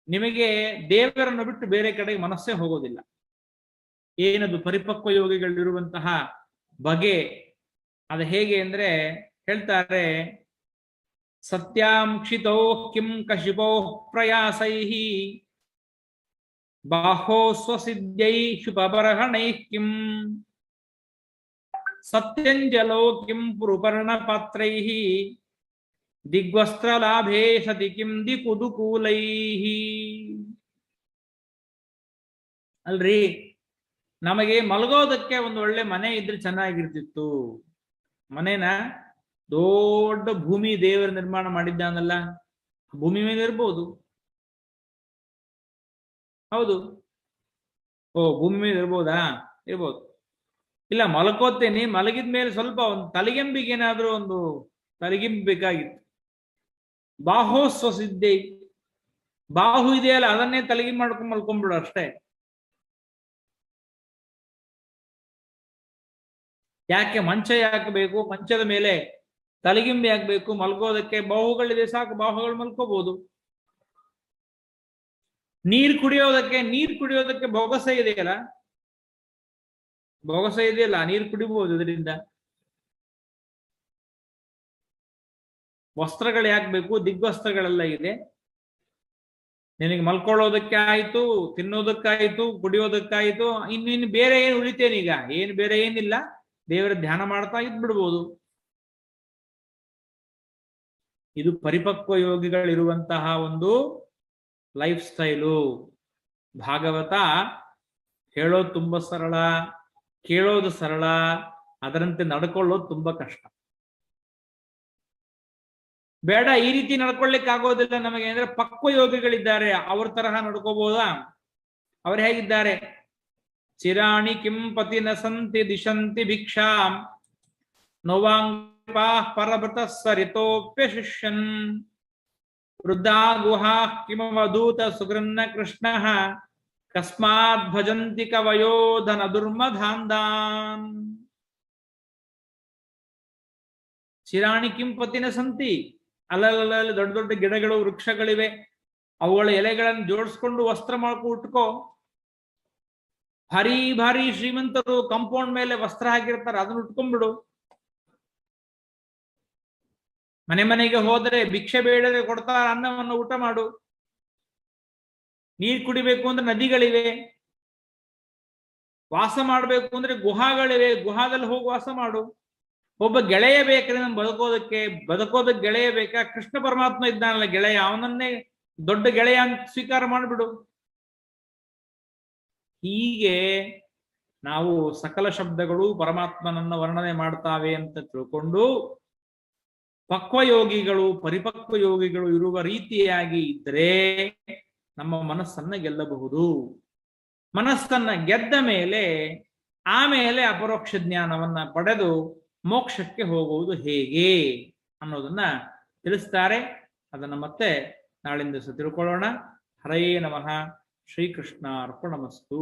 ನಿಮಗೆ ದೇವರನ್ನು ಬಿಟ್ಟು ಬೇರೆ ಕಡೆಗೆ ಮನಸ್ಸೇ ಹೋಗೋದಿಲ್ಲ. ಏನದು ಪರಿಪಕ್ವ ಯೋಗಿಗಳಿರುವಂತಹ ಬಗೆ? ಅದು ಹೇಗೆ ಅಂದ್ರೆ ಹೇಳ್ತಾರೆ, ಸತ್ಯಾಂಕ್ಷಿತೋ ಕಿಂ ಕಶಿಪೋ ಪ್ರಯಾಸೈಃ ಬಾಹೋ ಸ್ವಸಿದ್ಧೈ ಶುಭಬರ್ಹಣೈ ಕಿಂ ಸತ್ಯಂಜಲೋ ಕಿಂ ಪುರುಪರ್ಣ ಪಾತ್ರೈಃ ದಿಗ್ವಸ್ತ್ರ ಲಾಭೇ ಸತಿ ಕಿಂ ದಿಕುದುಕೂಲೈಃ. ಅಲ್ರಿ, ನಮಗೆ ಮಲಗೋದಕ್ಕೆ ಒಂದು ಒಳ್ಳೆ ಮನೆ ಇದ್ರೆ ಚೆನ್ನಾಗಿರ್ತಿತ್ತು. ಮನೇನ ದೊಡ್ಡ ಭೂಮಿ ದೇವರು ನಿರ್ಮಾಣ ಮಾಡಿದ್ದಾನಲ್ಲ, ಭೂಮಿ ಮೇಲೆ ಇರ್ಬೋದು. ಹೌದು, ಭೂಮಿ ಮೇಲೆ ಇರ್ಬೋದಾ? ಇರ್ಬೋದು. ಇಲ್ಲ, ಮಲ್ಕೋತೇನೆ, ಮಲಗಿದ ಮೇಲೆ ಸ್ವಲ್ಪ ಒಂದು ತಲೆಗೆಂಬಿಗೆ ಏನಾದ್ರೂ ಒಂದು ತಲೆಗೆಂಬು ಬೇಕಾಗಿತ್ತು. ಬಾಹೋ ಸ್ವಸಿದ್ಧೆ, ಬಾಹು ಇದೆಯಲ್ಲ ಅದನ್ನೇ ತಲೆಗೆ ಮಾಡ್ಕೊಂಡು ಮಲ್ಕೊಂಡ್ಬಿಡು ಅಷ್ಟೇ. ಯಾಕೆ ಮಂಚ ಯಾಕೆ ಬೇಕು? ಮಂಚದ ಮೇಲೆ ತಲೆಗಿಂಬಿ ಯಾಕಬೇಕು? ಮಲ್ಗೋದಕ್ಕೆ ಬಾಹುಗಳಿದೆ, ಸಾಕು, ಬಾಹುಗಳು ಮಲ್ಕೋಬಹುದು. ನೀರು ಕುಡಿಯೋದಕ್ಕೆ ಬೊಗಸೆ ಇದೆಯಲ್ಲ, ಬೊಗಸ ಇದೆಯಲ್ಲ, ನೀರು ಕುಡಿಬಹುದು ಇದರಿಂದ. ವಸ್ತ್ರಗಳು ಯಾಕೆ ಬೇಕು? ದಿಗ್ವಸ್ತ್ರಗಳೆಲ್ಲ ಇದೆ. ನಿನಗೆ ಮಲ್ಕೊಳ್ಳೋದಕ್ಕೆ ಆಯ್ತು, ತಿನ್ನೋದಕ್ಕಾಯ್ತು, ಕುಡಿಯೋದಕ್ಕಾಯ್ತು, ಇನ್ನು ಬೇರೆ ಏನು ಉಳಿತೇನೀಗ? ಏನು ಬೇರೆ ಏನಿಲ್ಲ, ದೇವರ ಧ್ಯಾನ ಮಾಡ್ತಾ ಇದ್ಬಿಡ್ಬೋದು. ಇದು ಪರಿಪಕ್ವ ಯೋಗಿಗಳಿರುವಂತಹ ಒಂದು ಲೈಫ್ ಸ್ಟೈಲು. ಭಾಗವತ ಹೇಳೋದು ತುಂಬಾ ಸರಳ, ಕೇಳೋದು ಸರಳ, ಅದರಂತೆ ನಡ್ಕೊಳ್ಳೋದು ತುಂಬಾ ಕಷ್ಟ. ಬೇಡ, ಈ ರೀತಿ ನಡ್ಕೊಳ್ಳಿಕ್ಕೆ ಆಗೋದಿಲ್ಲ ನಮಗೆ ಅಂದ್ರೆ ಪಕ್ವ ಯೋಗಿಗಳಿದ್ದಾರೆ, ಅವ್ರ ತರಹ ನಡ್ಕೋಬಹುದಾ? ಅವ್ರು ಹೇಗಿದ್ದಾರೆ? ಚಿರಾಣಿ ಕಿಂ ಪತಿ ನ ಸಂತಿ ದಿಶಂತಿ ಭಿಕ್ಷಾಂ ನೋವಾಂಗಾ ಪರಭೃತ ಸರಿತೋಪ್ಯ ಶಿಷ್ಯನ್ ವೃದ್ಧಾ ಗುಹಾ ಕಿಮವಧೂತ ಸುಗೃನ್ನ ಕೃಷ್ಣ ಕಸ್ಮಾತ್ ಭಜಂತಿ ಕವಯೋಧನ ದುರ್ಮಧಾಂದಾನ್. ಚಿರಾಣಿ ಕಿಂಪತಿನ ಸಂತಿ, ಅಲ್ಲಲ್ಲಿ ದೊಡ್ಡ ದೊಡ್ಡ ಗಿಡಗಳು, ವೃಕ್ಷಗಳಿವೆ, ಅವುಗಳ ಎಲೆಗಳನ್ನು ಜೋಡಿಸ್ಕೊಂಡು ವಸ್ತ್ರ ಮಾಡ್ಕೊ ಉಟ್ಕೋ. ಭಾರಿ ಭಾರಿ ಶ್ರೀಮಂತರು ಕಾಂಪೌಂಡ್ ಮೇಲೆ ವಸ್ತ್ರ ಹಾಕಿರ್ತಾರೆ, ಅದನ್ನ ಉಟ್ಕೊಂಡ್ಬಿಡು. ಮನೆ ಮನೆಗೆ ಹೋದರೆ ಭಿಕ್ಷೆ ಬೇಡದೆ ಕೊಡ್ತಾರ, ಅನ್ನವನ್ನು ಊಟ ಮಾಡು. ನೀರು ಕುಡಿಬೇಕು ಅಂದ್ರೆ ನದಿಗಳಿವೆ, ವಾಸ ಮಾಡಬೇಕು ಅಂದ್ರೆ ಗುಹಾಗಳಿವೆ, ಗುಹಾದಲ್ಲಿ ಹೋಗಿ ವಾಸ ಮಾಡು. ಒಬ್ಬ ಗೆಳೆಯ ಬೇಕ್ರೆ ನಮ್ ಬದುಕೋದಕ್ಕೆ ಗೆಳೆಯ ಬೇಕಾ? ಕೃಷ್ಣ ಪರಮಾತ್ಮ ಇದ್ದಾನಲ್ಲ ಗೆಳೆಯ, ಅವನನ್ನೇ ದೊಡ್ಡ ಗೆಳೆಯ ಅಂತ ಸ್ವೀಕಾರ ಮಾಡಿಬಿಡು. ಹೀಗೆ ನಾವು ಸಕಲ ಶಬ್ದಗಳು ಪರಮಾತ್ಮನನ್ನ ವರ್ಣನೆ ಮಾಡ್ತಾವೆ ಅಂತ ತಿಳ್ಕೊಂಡು ಪಕ್ವಯೋಗಿಗಳು, ಪರಿಪಕ್ವ ಯೋಗಿಗಳು ಇರುವ ರೀತಿಯಾಗಿ ಇದ್ರೆ ನಮ್ಮ ಮನಸ್ಸನ್ನ ಗೆಲ್ಲಬಹುದು. ಮನಸ್ಸನ್ನ ಗೆದ್ದ ಮೇಲೆ ಆಮೇಲೆ ಅಪರೋಕ್ಷ ಜ್ಞಾನವನ್ನ ಪಡೆದು ಮೋಕ್ಷಕ್ಕೆ ಹೋಗುವುದು ಹೇಗೆ ಅನ್ನೋದನ್ನ ತಿಳಿಸ್ತಾರೆ. ಅದನ್ನ ಮತ್ತೆ ನಾಳಿಂದ ತಿಳ್ಕೊಳ್ಳೋಣ. ಹರೇ ನಮಃ. ಶ್ರೀಕೃಷ್ಣ ಅರ್ಪಣಮಸ್ತು.